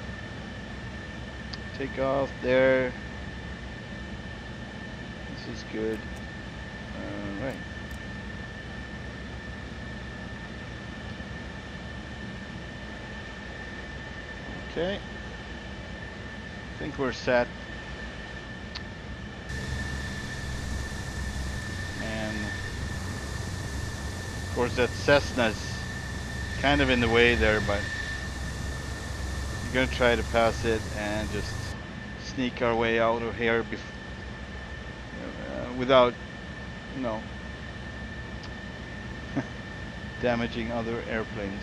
Take off there. This is good. Right. Okay. I think we're set. And of course that Cessna's kind of in the way there, but we're gonna try to pass it and just sneak our way out of here without, you know, damaging other airplanes.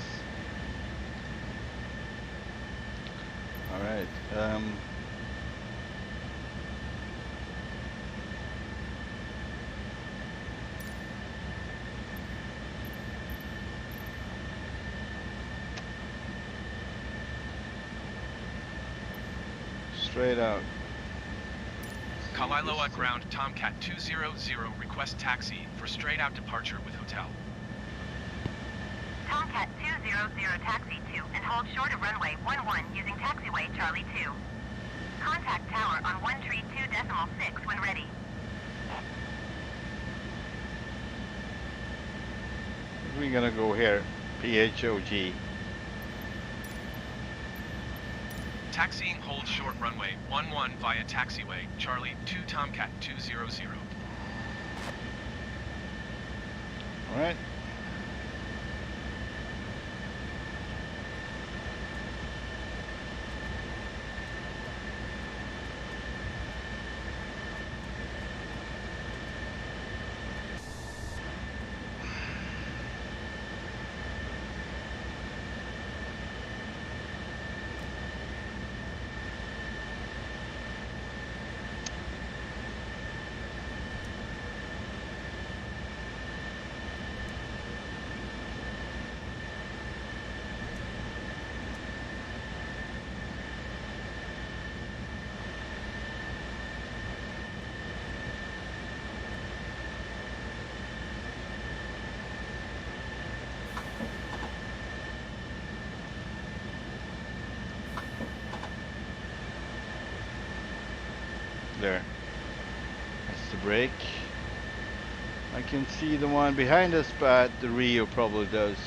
All right. straight out. Kalaeloa ground Tomcat 200, request taxi for straight out departure with hotel. Tomcat 200 taxi to and hold short of runway 11 using taxiway Charlie 2. Contact tower on 132.6 when ready. We're gonna go here. PHOG. Taxiing hold short runway 11 via taxiway Charlie 2 Tomcat 200. Alright. There. That's the brake. I can see the one behind us, but the Rio probably does.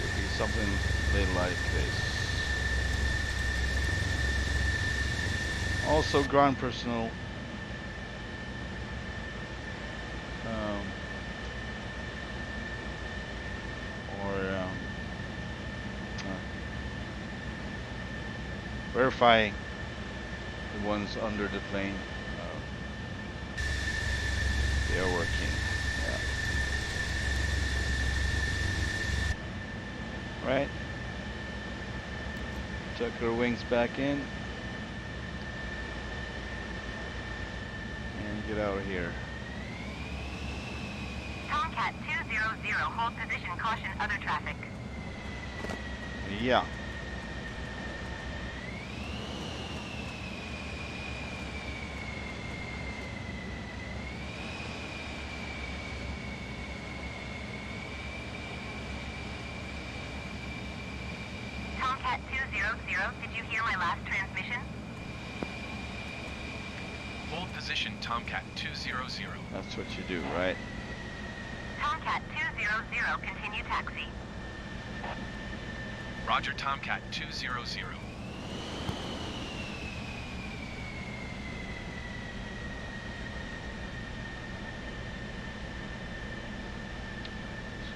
Could be something little like this. Also ground personnel. Verifying the ones under the plane. They are working. Yeah. Right. Tuck our wings back in. And get out of here. Tomcat 200, hold position, caution other traffic. Yeah. Tomcat 200, did you hear my last transmission? Hold position Tomcat 200. That's what you do, right? Tomcat 200, continue taxi. Roger Tomcat 200. So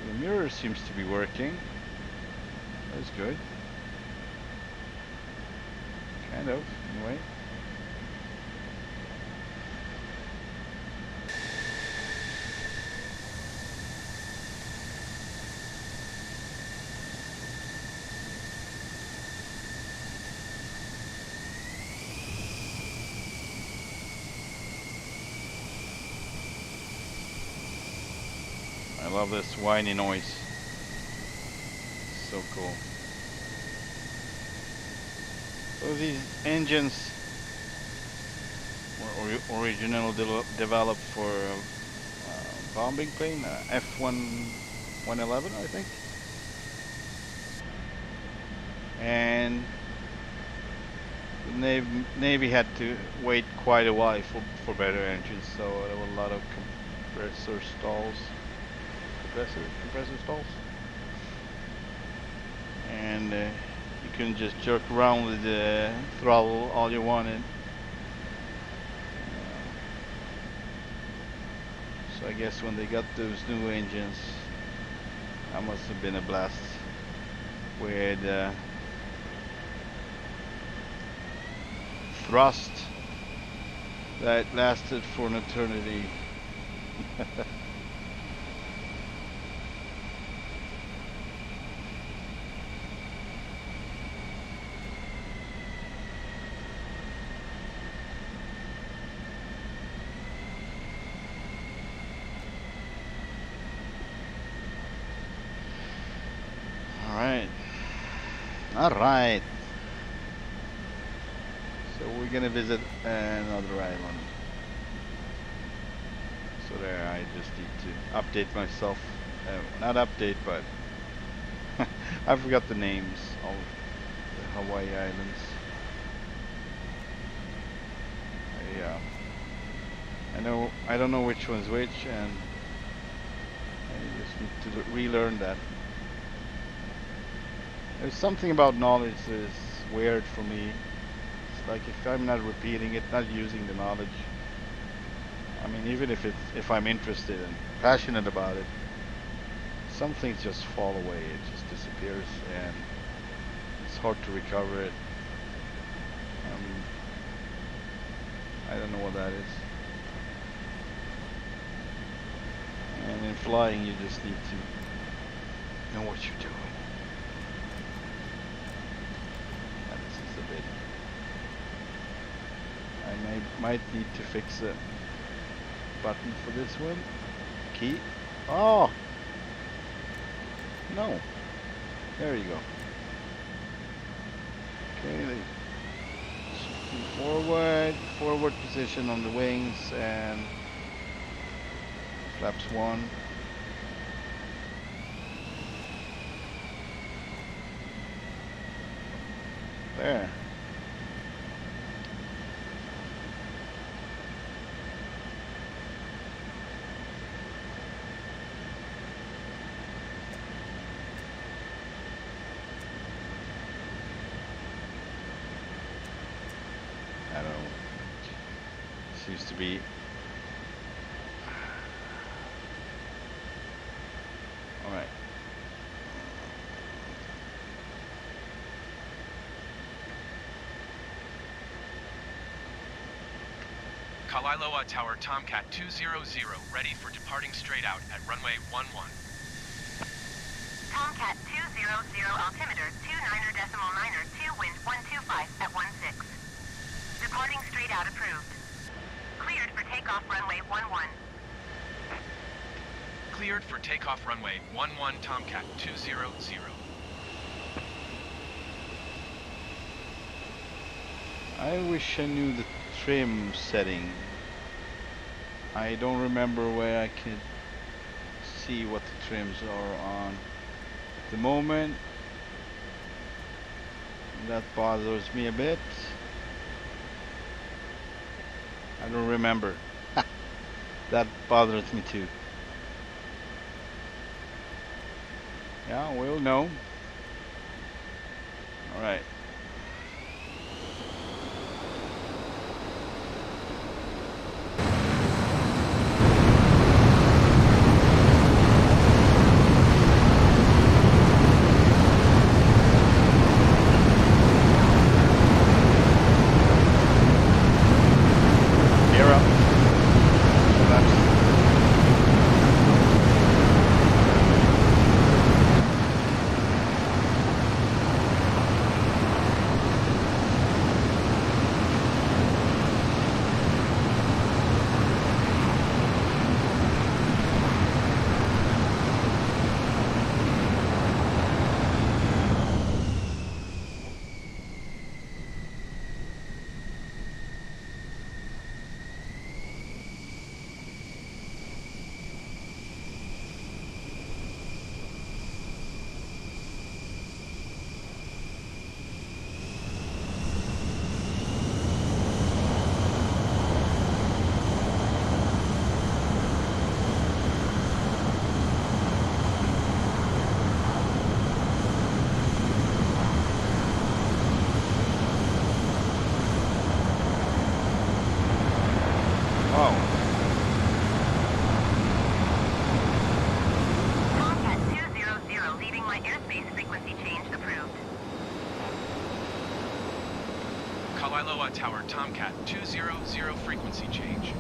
the mirror seems to be working. That's good. Kind of, anyway. I love this whiny noise. So cool. So these engines were originally developed for bombing plane, F111, I think. And the Navy had to wait quite a while for better engines, so there were a lot of compressor stalls. Compressor stalls. And you can just jerk around with the throttle all you wanted. So I guess when they got those new engines, that must have been a blast. With thrust that lasted for an eternity. All right. So we're gonna visit another island. So there, I just need to update myself. Not update, but I forgot the names of the Hawaii Islands. Yeah, I don't know which one's which, and I just need to relearn that. There's something about knowledge that is weird for me. It's like if I'm not repeating it, not using the knowledge. I mean, even if I'm interested and passionate about it, some things just fall away. It just disappears, and it's hard to recover it. I don't know what that is. And in flying, you just need to know what you're doing. And this is a bit. I might need to fix a button for this one. Key. Oh! No. There you go. Okay, forward position on the wings, and flaps 1. There. I don't know. Seems to be. All right. Kalailoa Tower Tomcat 200, ready for departing straight out at runway 11. Tomcat 200 altimeter 29er.9er 2 wind 125 at 16. Departing straight out approved. Cleared for takeoff runway 11. Cleared for takeoff runway 11 Tomcat 200. I wish I knew the trim setting. I don't remember where I could see what the trims are on. At the moment, that bothers me a bit. I don't remember. That bothers me too. Yeah, we'll know. All right. Kalailoa Tower Tomcat 200 frequency change.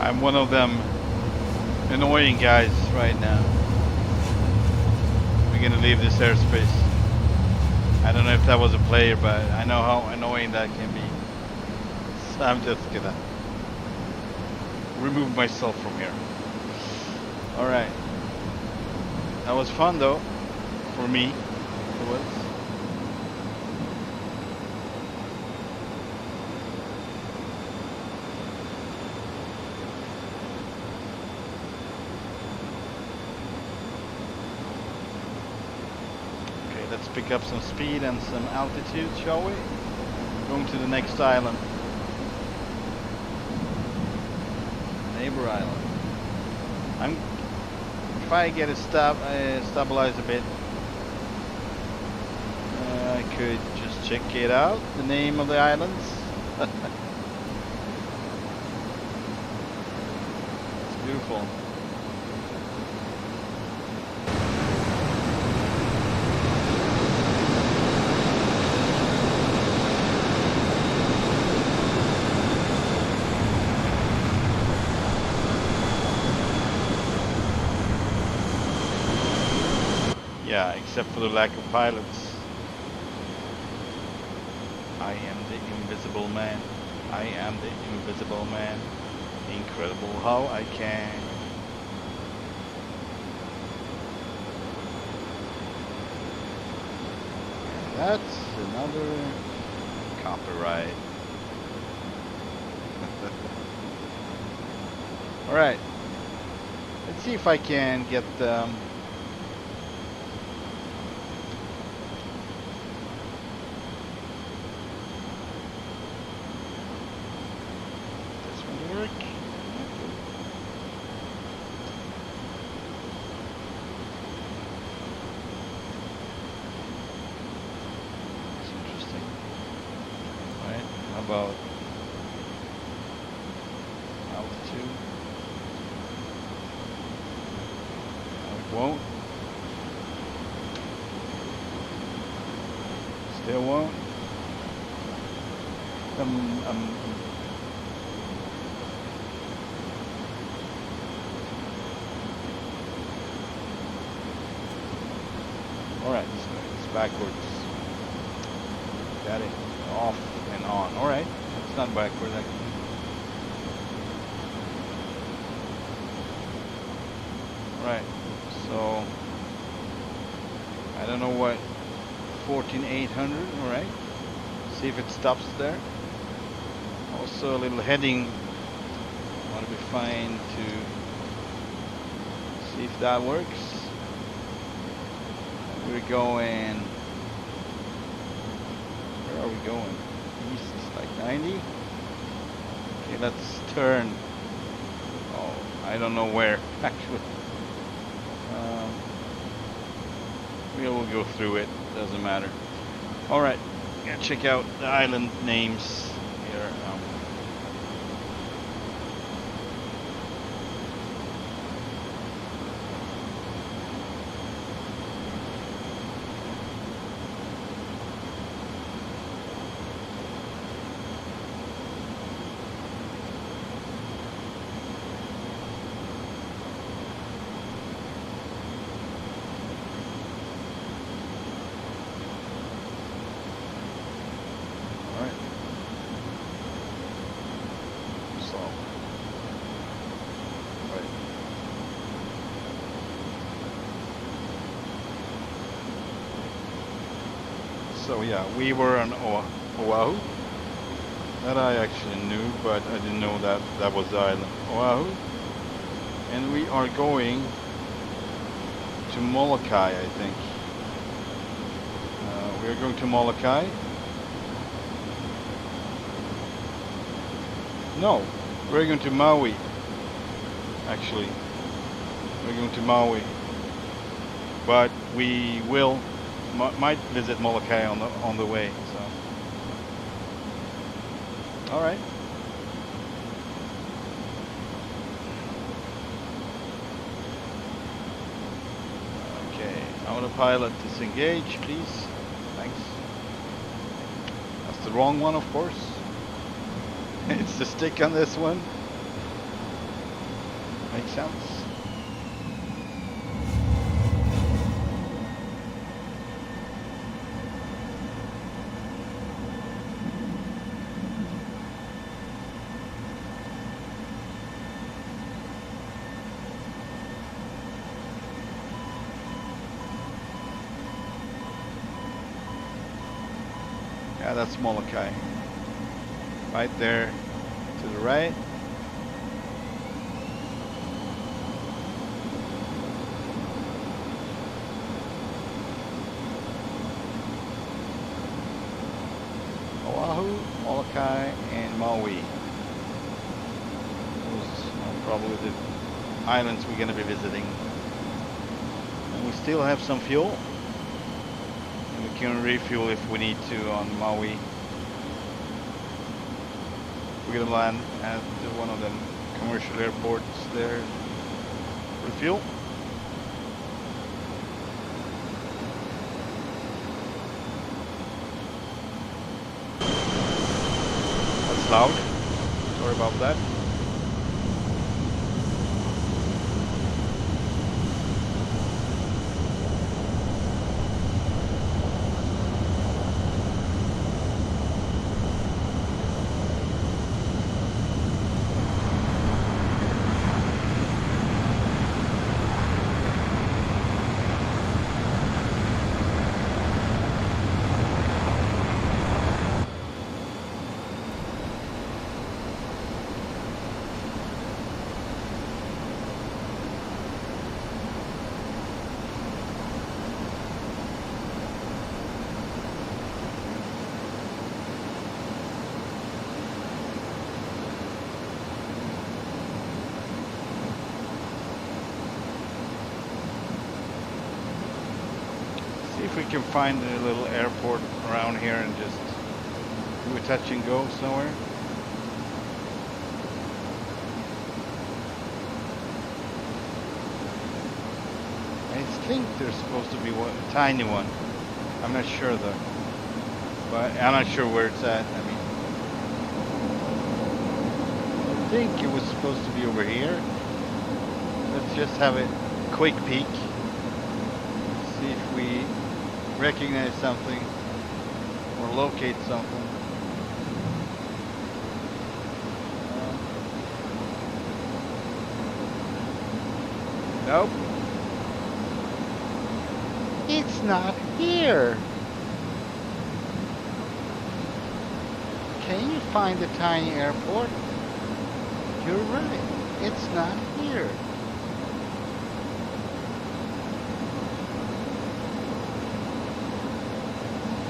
I'm one of them annoying guys right now. We're gonna leave this airspace. I don't know if that was a player, but I know how annoying that can be. So I'm just gonna remove myself from here. Alright. That was fun though. For me. It was. Let's pick up some speed and some altitude, shall we? Going to the next island. Neighbor island. If I get it stabilized a bit, I could just check it out, the name of the islands. It's beautiful. Yeah, except for the lack of pilots. I am the invisible man. I am the invisible man. Incredible how I can. And that's another copyright. Alright. Let's see if I can get about altitude. No, it won't. Still won't. All right, it's backwards. Got it. Off and on. All right, it's not backward actually. Right. So I don't know what 14,800. All right. See if it stops there. Also a little heading. Want to be fine to see if that works. We're going. Where are we going? East, like 90. Okay, let's turn. Oh, I don't know where actually. We will go through it. Doesn't matter. All right, gonna check out the island names here. So yeah, we were on Oahu. That I actually knew, but I didn't know that that was the island Oahu. And we are going to Molokai, I think. We are going to Molokai. No, we're going to Maui. Actually, we're going to Maui, but we will might visit Molokai on the way. So, all right. Okay, autopilot disengage, please. Thanks. That's the wrong one, of course. It's the stick on this one. Makes sense. Yeah, that's Molokai. Right there to the right. Oahu, Molokai, and Maui. Those are probably the islands we're going to be visiting. And we still have some fuel. And we can refuel if we need to on Maui. We're going to land at one of them commercial airports there for fuel. That's loud. Sorry about that. If we can find a little airport around here and just do a touch and go somewhere. I think there's supposed to be one, a tiny one. I'm not sure though. But I'm not sure where it's at. I mean, I think it was supposed to be over here. Let's just have a quick peek. See if we recognize something or locate something. Nope. It's not here. Can you find a tiny airport? You're right. It's not here.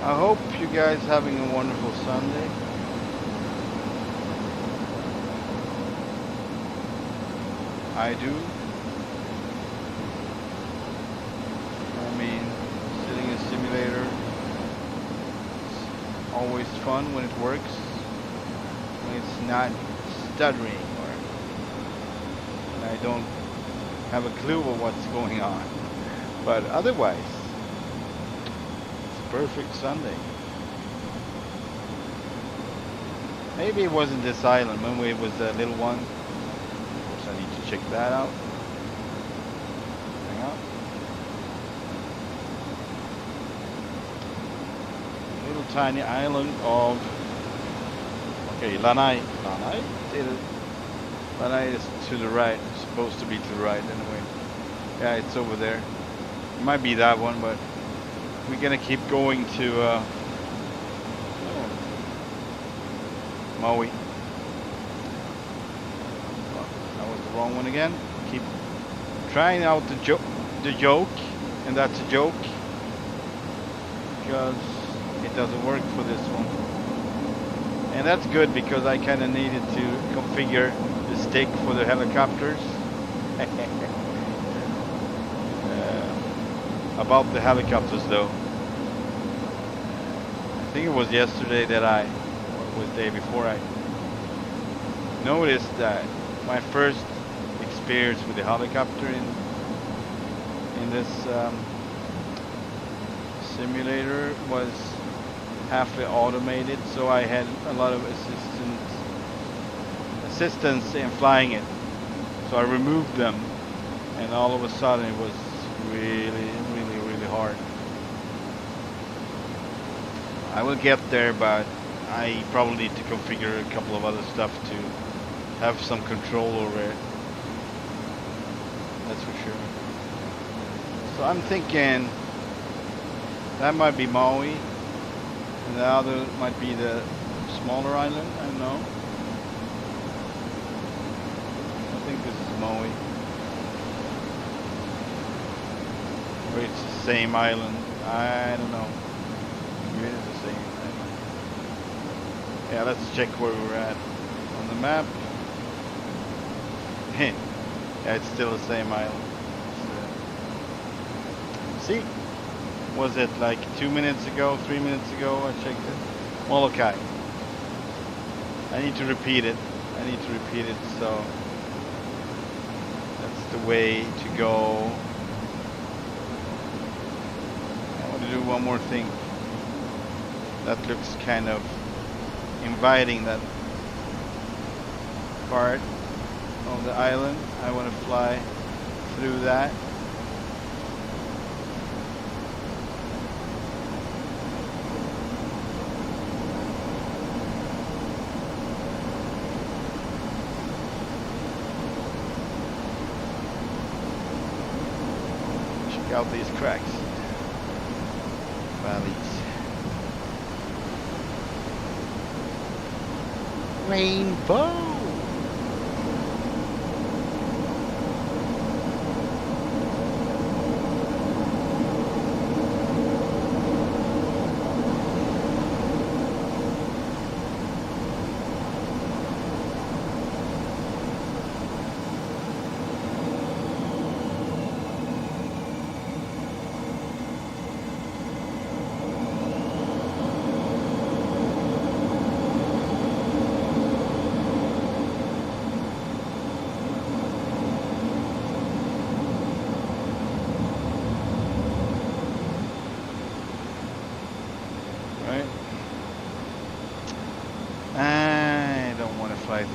I hope you guys having a wonderful Sunday. I do. I mean, sitting in a simulator, it's always fun when it works. When it's not stuttering or I don't have a clue of what's going on. But otherwise, perfect Sunday. Maybe it wasn't this island. Maybe it was the little one. Of course, I need to check that out. Hang on. Little tiny island of. Okay, Lanai. Lanai? Lanai is to the right. It's supposed to be to the right anyway. Yeah, it's over there. It might be that one, but. We're gonna keep going to Maui. Well, that was the wrong one again. Keep trying out the joke, and that's a joke because it doesn't work for this one. And that's good because I kind of needed to configure the stick for the helicopters. About the helicopters though, I think it was yesterday that or it was the day before I noticed that my first experience with the helicopter in this simulator was halfway automated, so I had a lot of assistance in flying it. So I removed them, and all of a sudden it was really, really, really hard. I will get there, but I probably need to configure a couple of other stuff to have some control over it. That's for sure. So I'm thinking that might be Maui, and the other might be the smaller island. I don't know. I think this is Maui. Or it's the same island. I don't know. Maybe it is the same island. Yeah, let's check where we're at on the map. Yeah, it's still the same island. See? Was it like 2 minutes ago, 3 minutes ago I checked it? Molokai. I need to repeat it. So that's the way to go. I want to do one more thing. That looks kind of inviting, that part of the island. I want to fly through that. Check out these cracks, valleys. Rainbow.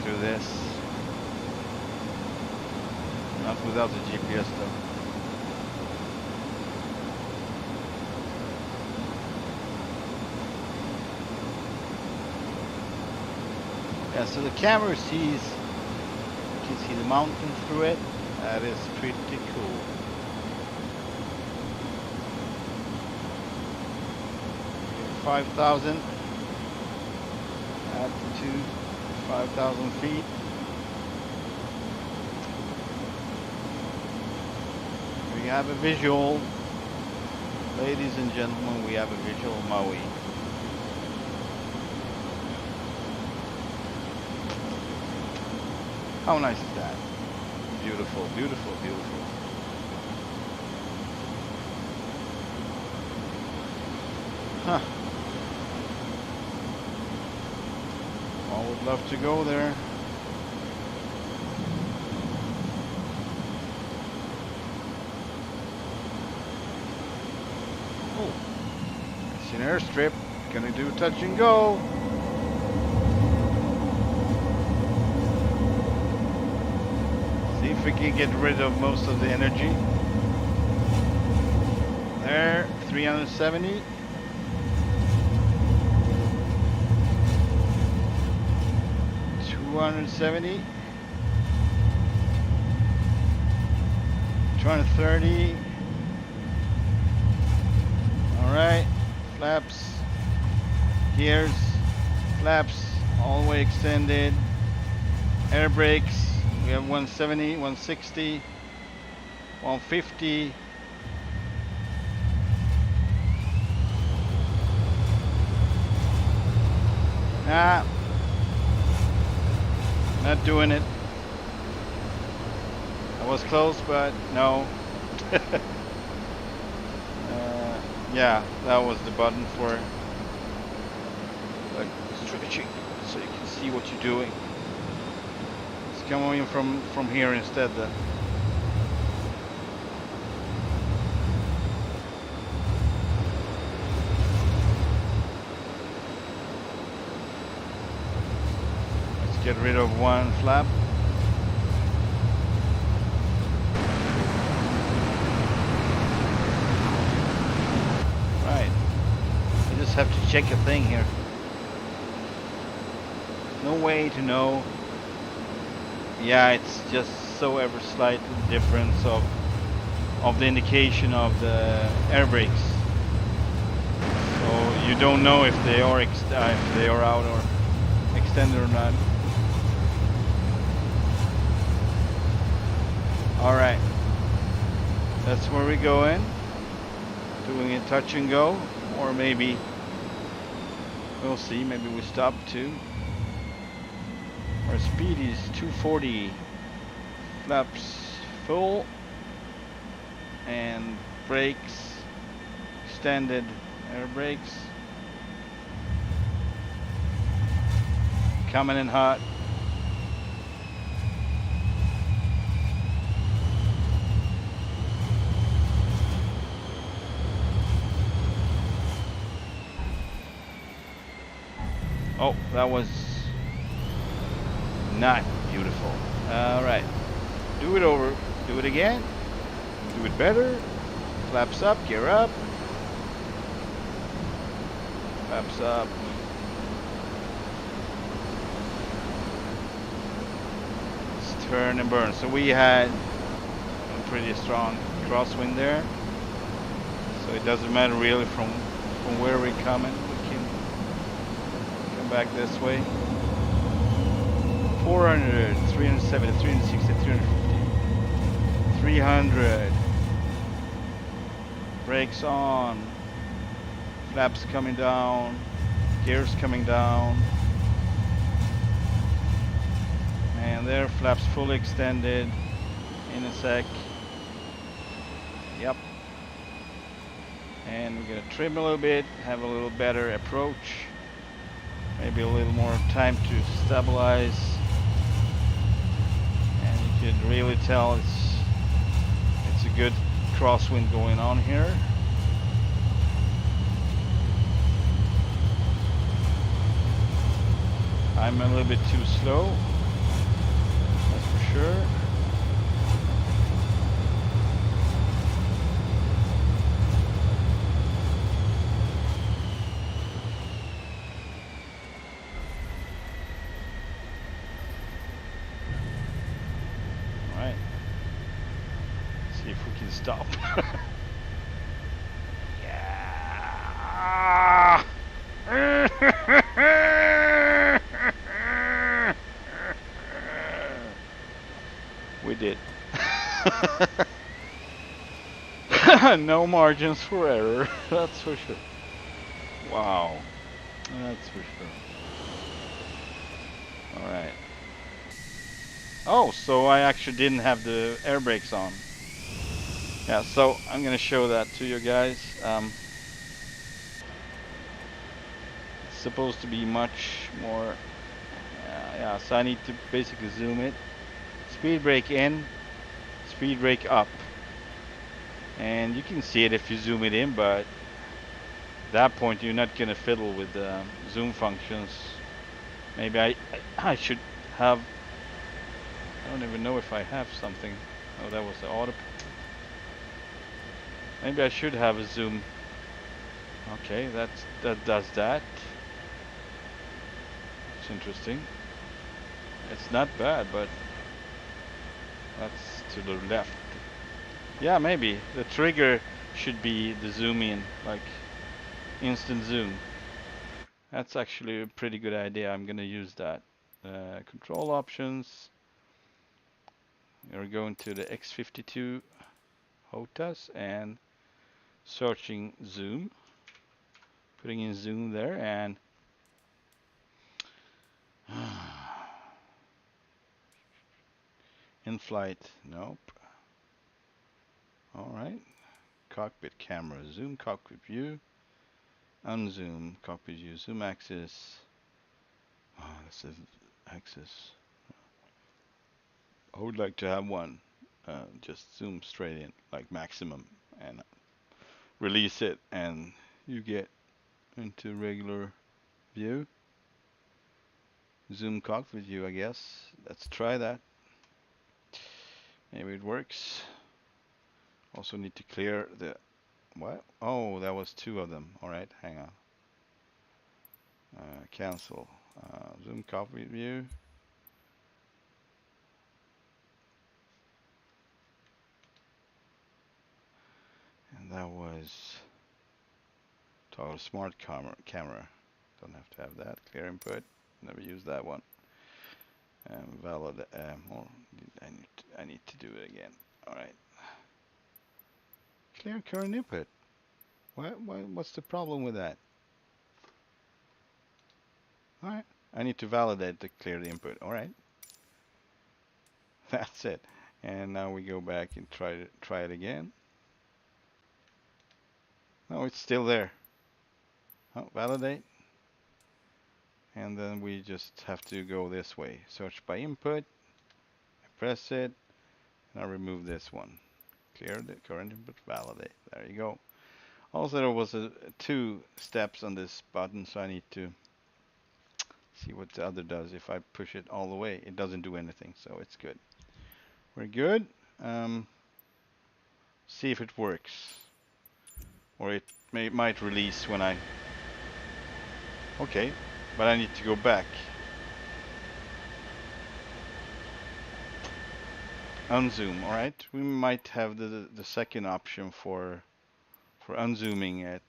Through this. Not without the GPS though. Yeah, so the camera sees, you can see the mountain through it. That is pretty cool. Okay, 5,000 altitude. 5,000 feet. We have a visual. Ladies and gentlemen, we have a visual Maui. How nice is that? Beautiful, beautiful, beautiful. Huh. I would love to go there. Oh, it's an airstrip. Gonna do touch and go. See if we can get rid of most of the energy. There, 370. 270, 230. All right, flaps, gears, flaps, all the way extended. Air brakes, we have 170, 160, 150. Ah. Not doing it. I was close, but no. Yeah, that was the button for like stretching, so you can see what you're doing. It's coming from here instead. Get rid of one flap. just have to check a thing here. No way to know. Yeah, it's just so ever slight difference of the indication of the air brakes. So you don't know if they are out or extended or not. All right, that's where we go in. Doing a touch and go, or maybe we'll see. Maybe we stop too. Our speed is 240. Flaps full and brakes extended. Air brakes coming in hot. Oh, that was not beautiful. All right, do it over, do it again, do it better. Flaps up, gear up. Flaps up. Let's turn and burn. So we had a pretty strong crosswind there. So it doesn't matter really from where we're coming. We can come back this way. 400, 370, 360, 350, 300. Brakes on. Flaps coming down. Gears coming down. And there, flaps fully extended in a sec. Yep. And we're gonna trim a little bit, have a little better approach. Maybe a little more time to stabilize. And you can really tell it's a good crosswind going on here. I'm a little bit too slow, that's for sure. All right, let's see if we can stop. Yeah. We did. No margins for error, that's for sure. Wow, that's for sure. All right. Oh, so I actually didn't have the air brakes on. Yeah, so I'm gonna show that to you guys. It's supposed to be much more. Yeah, so I need to basically zoom it. Speed brake in, speed brake up. And you can see it if you zoom it in, but at that point you're not gonna fiddle with the zoom functions. Maybe I should have. I don't even know if I have something. Oh, that was the auto. Maybe I should have a zoom. Okay, that does that. It's interesting. It's not bad, but that's to the left. Yeah, maybe the trigger should be the zoom in, like instant zoom. That's actually a pretty good idea. I'm gonna use that. Control options. We're going to the X52 HOTAS and searching zoom. Putting in zoom there and in flight. Nope. All right. Cockpit camera. Zoom cockpit view. Unzoom cockpit view. Zoom axis. Oh, that's the axis. I would like to have one. Just zoom straight in, like maximum, and release it, and you get into regular view. Zoom cockpit view, I guess. Let's try that. Maybe it works. Also need to clear the what? Oh, that was two of them. All right, hang on. Cancel. Zoom copy view. And that was toggle smart camera. Don't have to have that. Clear input. Never use that one. Valid. Well, I need to do it again. All right. Clear current input. What's the problem with that? All right. I need to validate the clear the input. All right. That's it. And now we go back and try it again. No, it's still there. Oh, validate. And then we just have to go this way. Search by input. I press it. And I remove this one. Clear the current input. Validate. There you go. Also, there was two steps on this button, so I need to see what the other does. If I push it all the way, it doesn't do anything, so it's good. We're good. See if it works. Or it might release when I... Okay, but I need to go back. Unzoom, alright. We might have the second option for unzooming it.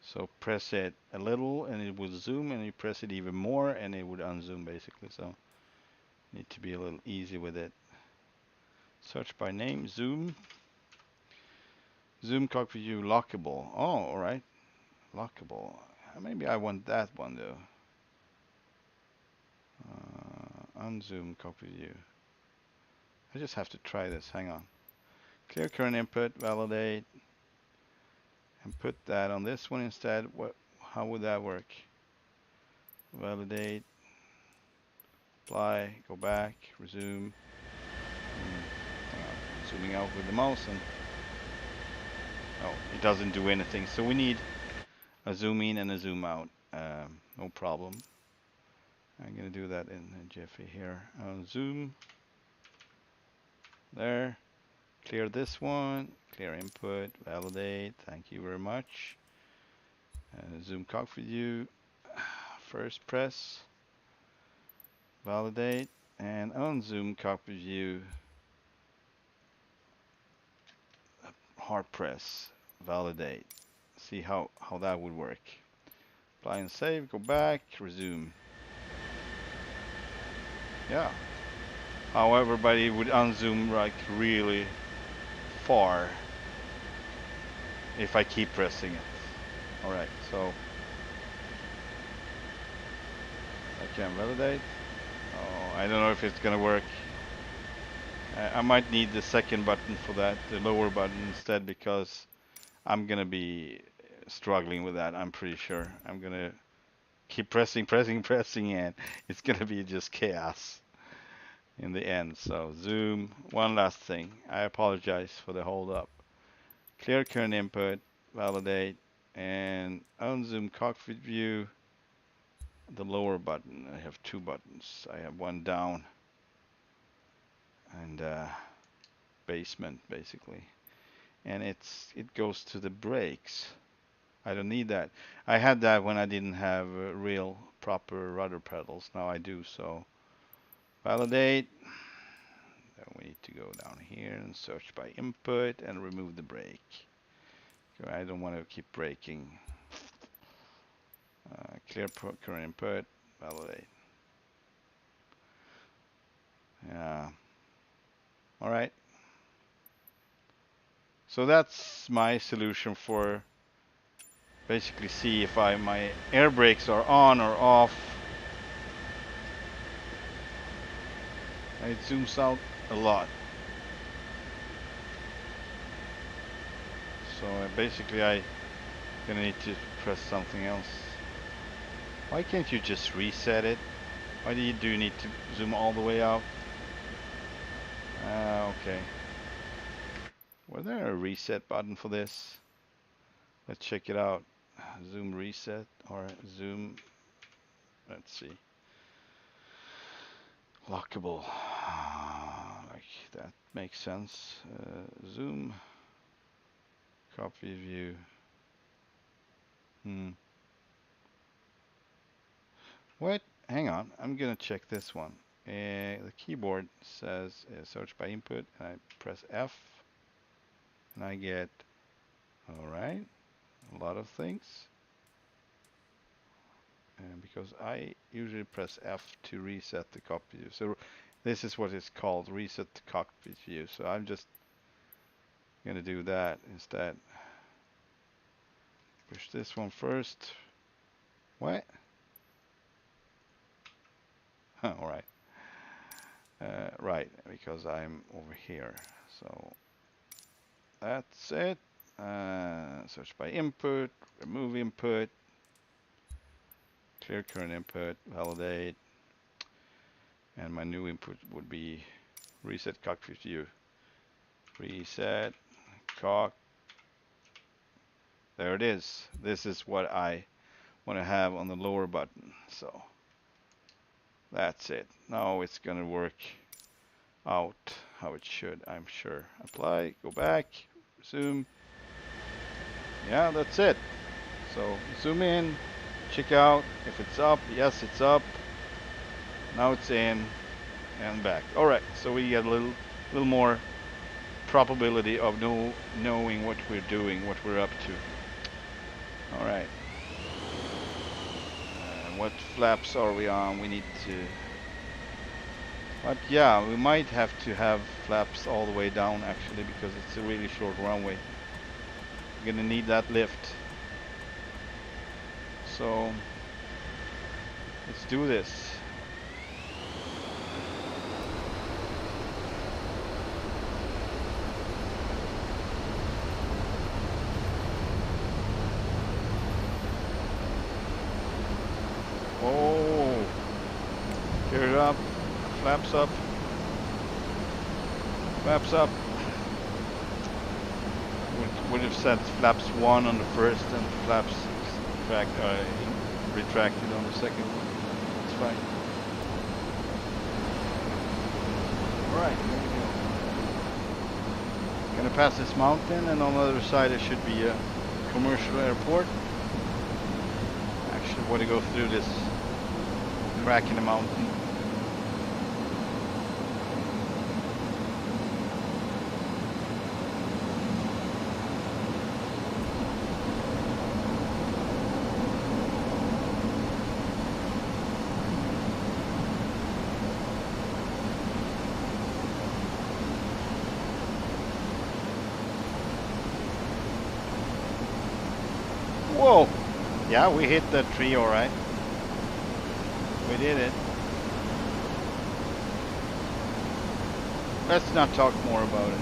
So press it a little and it would zoom, and you press it even more and it would unzoom basically. So need to be a little easy with it. Search by name, zoom. Zoom cockpit view lockable. Oh, alright. Lockable. Maybe I want that one though. Unzoom cockpit view. I just have to try this. Hang on. Clear current input, validate, and put that on this one instead. How would that work? Validate, apply, go back, resume. Hang on. Zooming out with the mouse, and oh, it doesn't do anything. So we need a zoom in and a zoom out. No problem. I'm gonna do that in Jiffy here. Zoom. There. Clear this one. Clear input. Validate. Thank you very much. Zoom cockpit view. First press. Validate. And unzoom cockpit view. Hard press. Validate. See how that would work. Apply and save. Go back. Resume. Yeah. However, but it would unzoom like really far if I keep pressing it. Alright, so I can validate. Oh, I don't know if it's gonna work. I might need the second button for that, the lower button instead, because I'm gonna be struggling with that. I'm pretty sure. I'm gonna keep pressing, and it's gonna be just chaos in the end. So zoom. One last thing. I apologize for the hold up. Clear current input, validate, and unzoom cockpit view. The lower button. I have two buttons. I have one down and basement basically, and it goes to the brakes. I don't need that. I had that when I didn't have real proper rudder pedals. Now I do. So validate. Then we need to go down here and search by input and remove the brake. I don't want to keep braking. Clear current input, validate. Yeah. All right. So that's my solution for basically see if my air brakes are on or off. It zooms out a lot. So basically I gonna need to press something else. Why can't you just reset it? Why do you need to zoom all the way out? Okay. Was there a reset button for this? Let's check it out. Zoom reset or zoom. Let's see. Lockable. Like that makes sense. Zoom. Copy view. What? Hang on, I'm gonna check this one. The keyboard says search by input, and I press F, and I get, all right, a lot of things. And because I usually press F to reset the cockpit view. So this is what it's called, reset the cockpit view. So I'm just gonna do that instead. Push this one first. What? All right. Right, because I'm over here. So that's it. Search by input, remove input, clear current input, validate, and my new input would be reset cockpit view. Reset cock. There it is. This is what I want to have on the lower button. So that's it. Now it's gonna work out how it should, I'm sure. Apply, go back, resume. Yeah, that's it. So zoom in, check out if it's up. Yes, it's up. Now it's in and back. All right, so we get a little more probability of knowing what we're doing, what we're up to. All right. What flaps are we on? We need to. But yeah, we might have to have flaps all the way down actually, because it's a really short runway. We're gonna need that lift. So let's do this. Oh, gear it up, flaps up, flaps up. Would have said flaps 1 on the first and flaps retracted on the second one. It's fine. Alright, here we go. Gonna pass this mountain, and on the other side there should be a commercial airport. Actually want to go through this crack in the mountain. Whoa! Yeah, we hit that tree all right. We did it. Let's not talk more about it.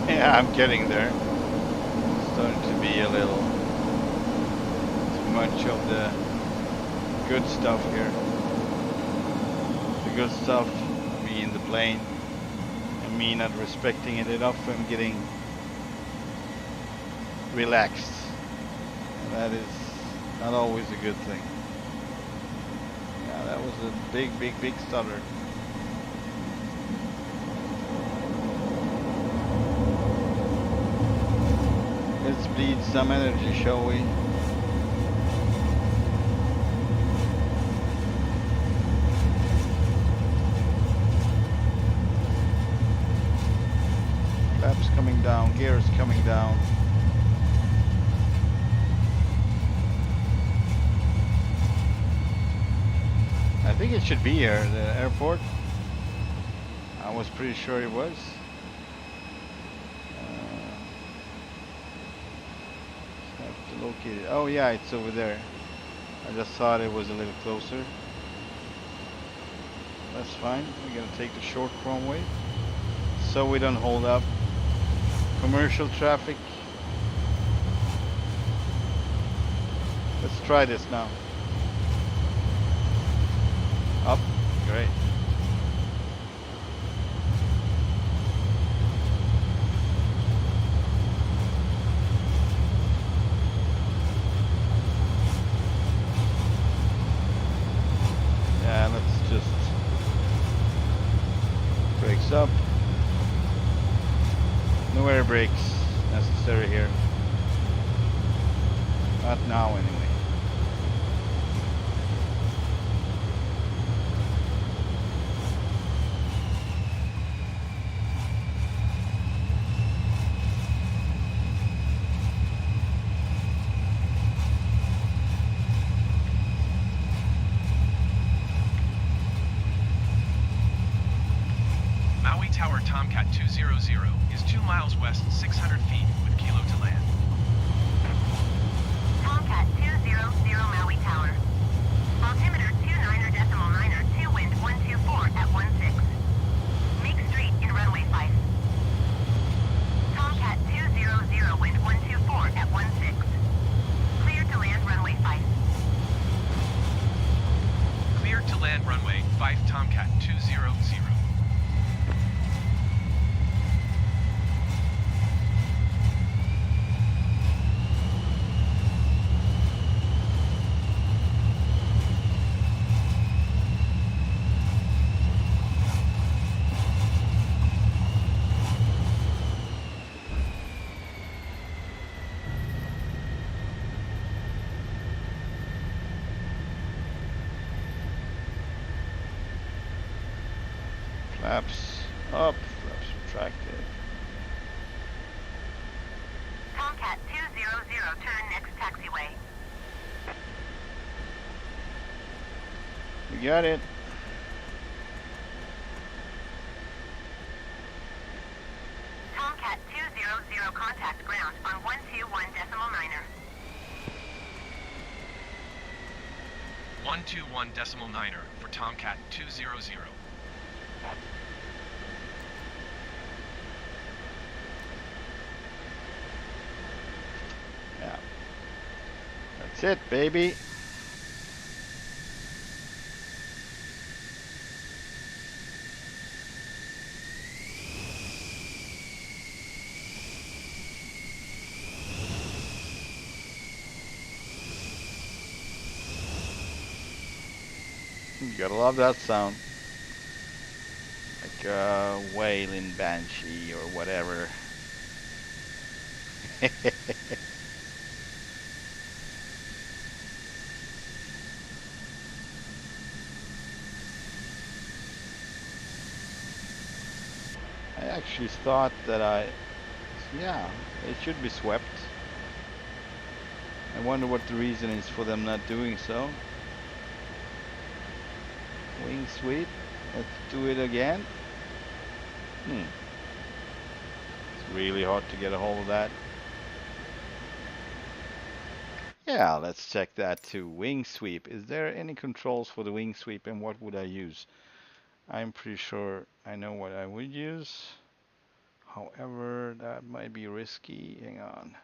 Yeah, I'm getting there. It's starting to be a little too much of the good stuff here. The good stuff, me in the plane, and me not respecting it enough. I'm getting relaxed. And that is not always a good thing. Yeah, that was a big stutter. Let's bleed some energy, shall we? Flaps coming down, gears coming down. I think it should be here, the airport. I was pretty sure it was. Located. Oh yeah, it's over there. I just thought it was a little closer. That's fine. We're gonna take the short runway so we don't hold up commercial traffic. Let's try this now. Up. Great. brakes necessary here. Not now anyway. Maui Tower Tomcat 200 is 2 miles west, 600 feet, with kilo to land. Tomcat 200 Maui Tower. Altimeter 29er decimal 2 wind 124 at 16. Make street in runway 5. Tomcat 200 wind 124 at 16. Clear to land runway 5. Cleared to land runway 5 Tomcat 200. Flaps up, flaps retracted. Tomcat 200 turn next taxiway. You got it. Tomcat 200 contact ground on 121.9er. 121.9er for Tomcat 200. Yeah. That's it, baby. You gotta love that sound. Like a wailing banshee or whatever. I actually thought that yeah, it should be swept. I wonder what the reason is for them not doing so. Wing sweep. Let's do it again. It's really hard to get a hold of that. Yeah, let's check that too. Wing sweep. Is there any controls for the wing sweep and what would I use? I'm pretty sure I know what I would use. However, that might be risky. Hang on.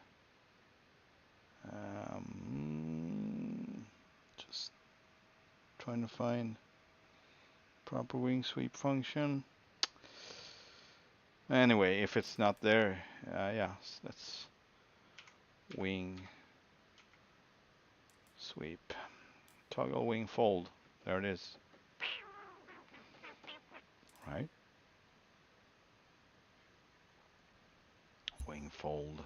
Just trying to find proper wing sweep function. Anyway, if it's not there, yeah, that's wing sweep. Toggle wing fold. There it is. Right? Wing fold.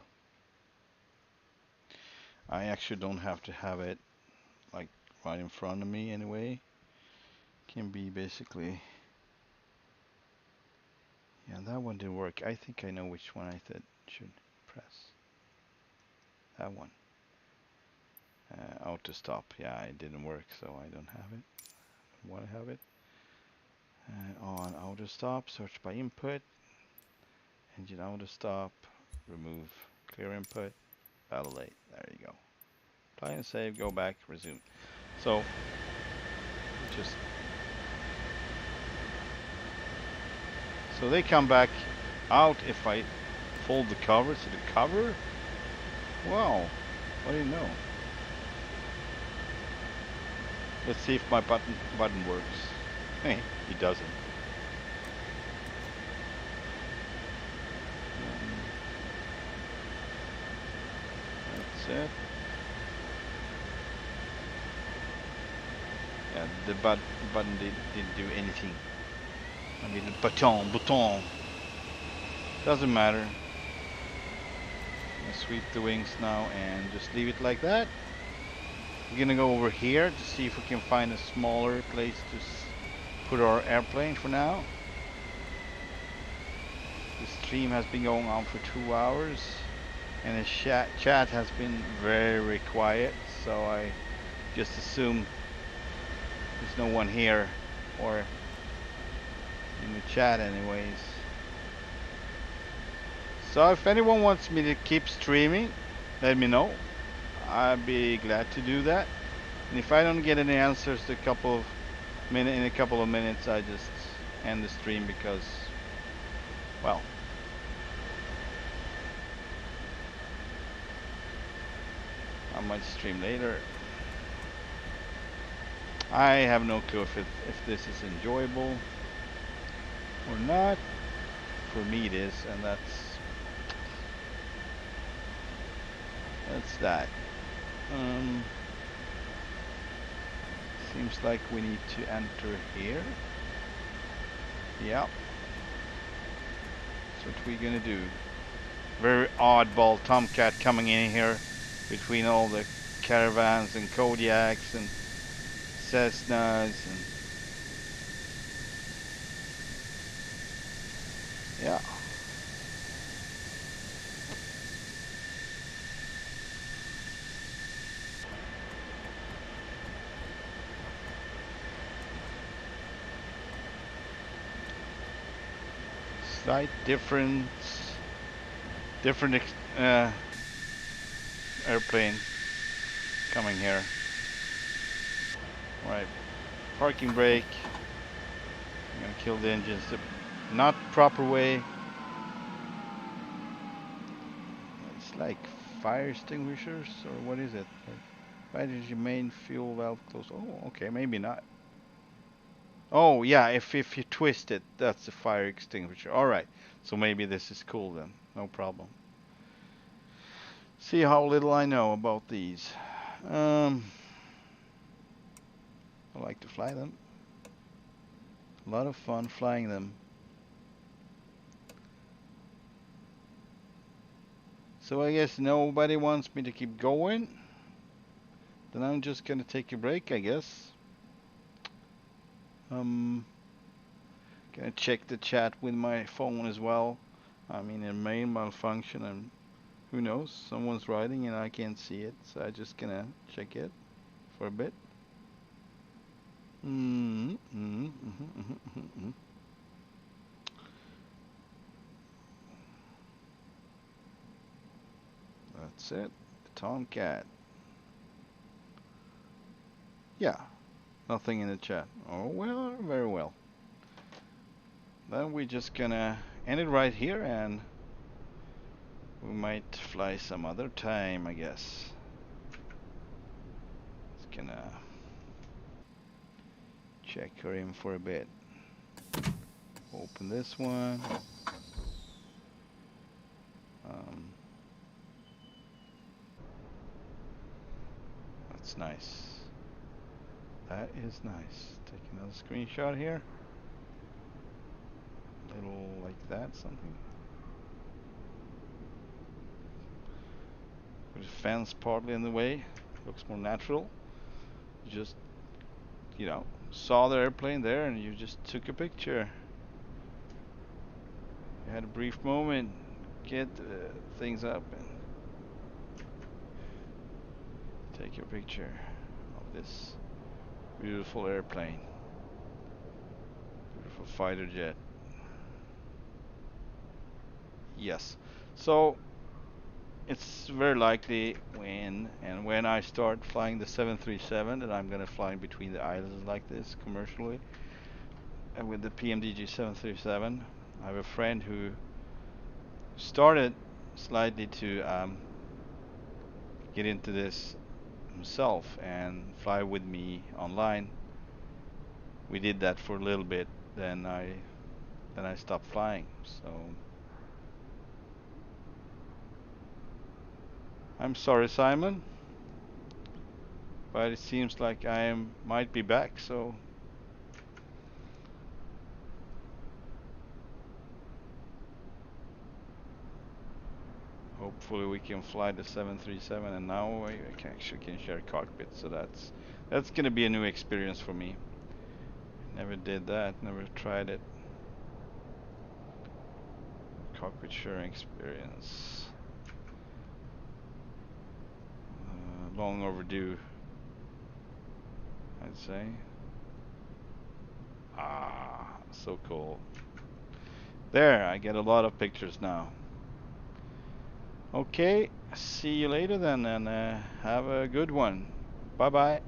I actually don't have to have it like right in front of me anyway. Can be basically. Yeah, that one didn't work. I think I know which one I should press. That one. Auto stop. Yeah, it didn't work, so I don't have it. I want to have it. On auto stop, search by input. Engine auto stop. Remove clear input. Validate. There you go. Try and save. Go back. Resume. So just. So they come back out if I fold the cover to the cover. Wow, I didn't know. Let's see if my button works. Hey, it doesn't. That's it. Yeah, the button didn't do anything. I mean, button. Doesn't matter. sweep the wings now and just leave it like that. We're gonna go over here to see if we can find a smaller place to put our airplane for now. The stream has been going on for 2 hours and the chat has been very quiet, so I just assume there's no one here or in the chat anyways. So if anyone wants me to keep streaming, let me know. I'd be glad to do that. And if I don't get any answers in a couple of minutes, I just end the stream because, well, I might stream later. I have no clue if this is enjoyable or not. For me it is, and that's that. Seems like we need to enter here. Yeah. That's what we're gonna do. Very oddball Tomcat coming in here between all the caravans and Kodiaks and Cessnas and yeah. Slight different airplane coming here. Right, parking brake. I'm gonna kill the engines the not proper way. It's like fire extinguishers, or what is it? Why is your main fuel valve closed? Oh, okay, maybe not. Oh yeah, if you twist it, that's a fire extinguisher. All right, so maybe this is cool then. No problem. See how little I know about these. I like to fly them. A lot of fun flying them. So I guess nobody wants me to keep going. Then I'm just gonna take a break, I guess. Gonna check the chat with my phone as well. I mean, it may malfunction and who knows, someone's writing and I can't see it, so I'm just gonna check it for a bit. That's it, the Tomcat. Yeah, nothing in the chat. Oh well, very well. Then we're just gonna end it right here and we might fly some other time, I guess. Just gonna check her in for a bit. Open this one. That's nice. That is nice. Take another screenshot here. A little like that, something. With the fence partly in the way. Looks more natural. You just, you know, saw the airplane there and you just took a picture. You had a brief moment, get things up and take your picture of this beautiful airplane. Beautiful fighter jet. Yes. So it's very likely when I start flying the 737 that I'm gonna fly in between the islands like this commercially. And with the PMDG 737, I have a friend who started slightly to get into this himself and fly with me online. We did that for a little bit, then I stopped flying. So I'm sorry, Simon, but it seems like might be back, so hopefully we can fly the 737, and now I actually can share cockpit, so that's gonna be a new experience for me. Never did that, never tried it. Cockpit sharing experience. Long overdue, I'd say. Ah, so cool. There, I get a lot of pictures now. Okay, see you later then, and have a good one. Bye bye.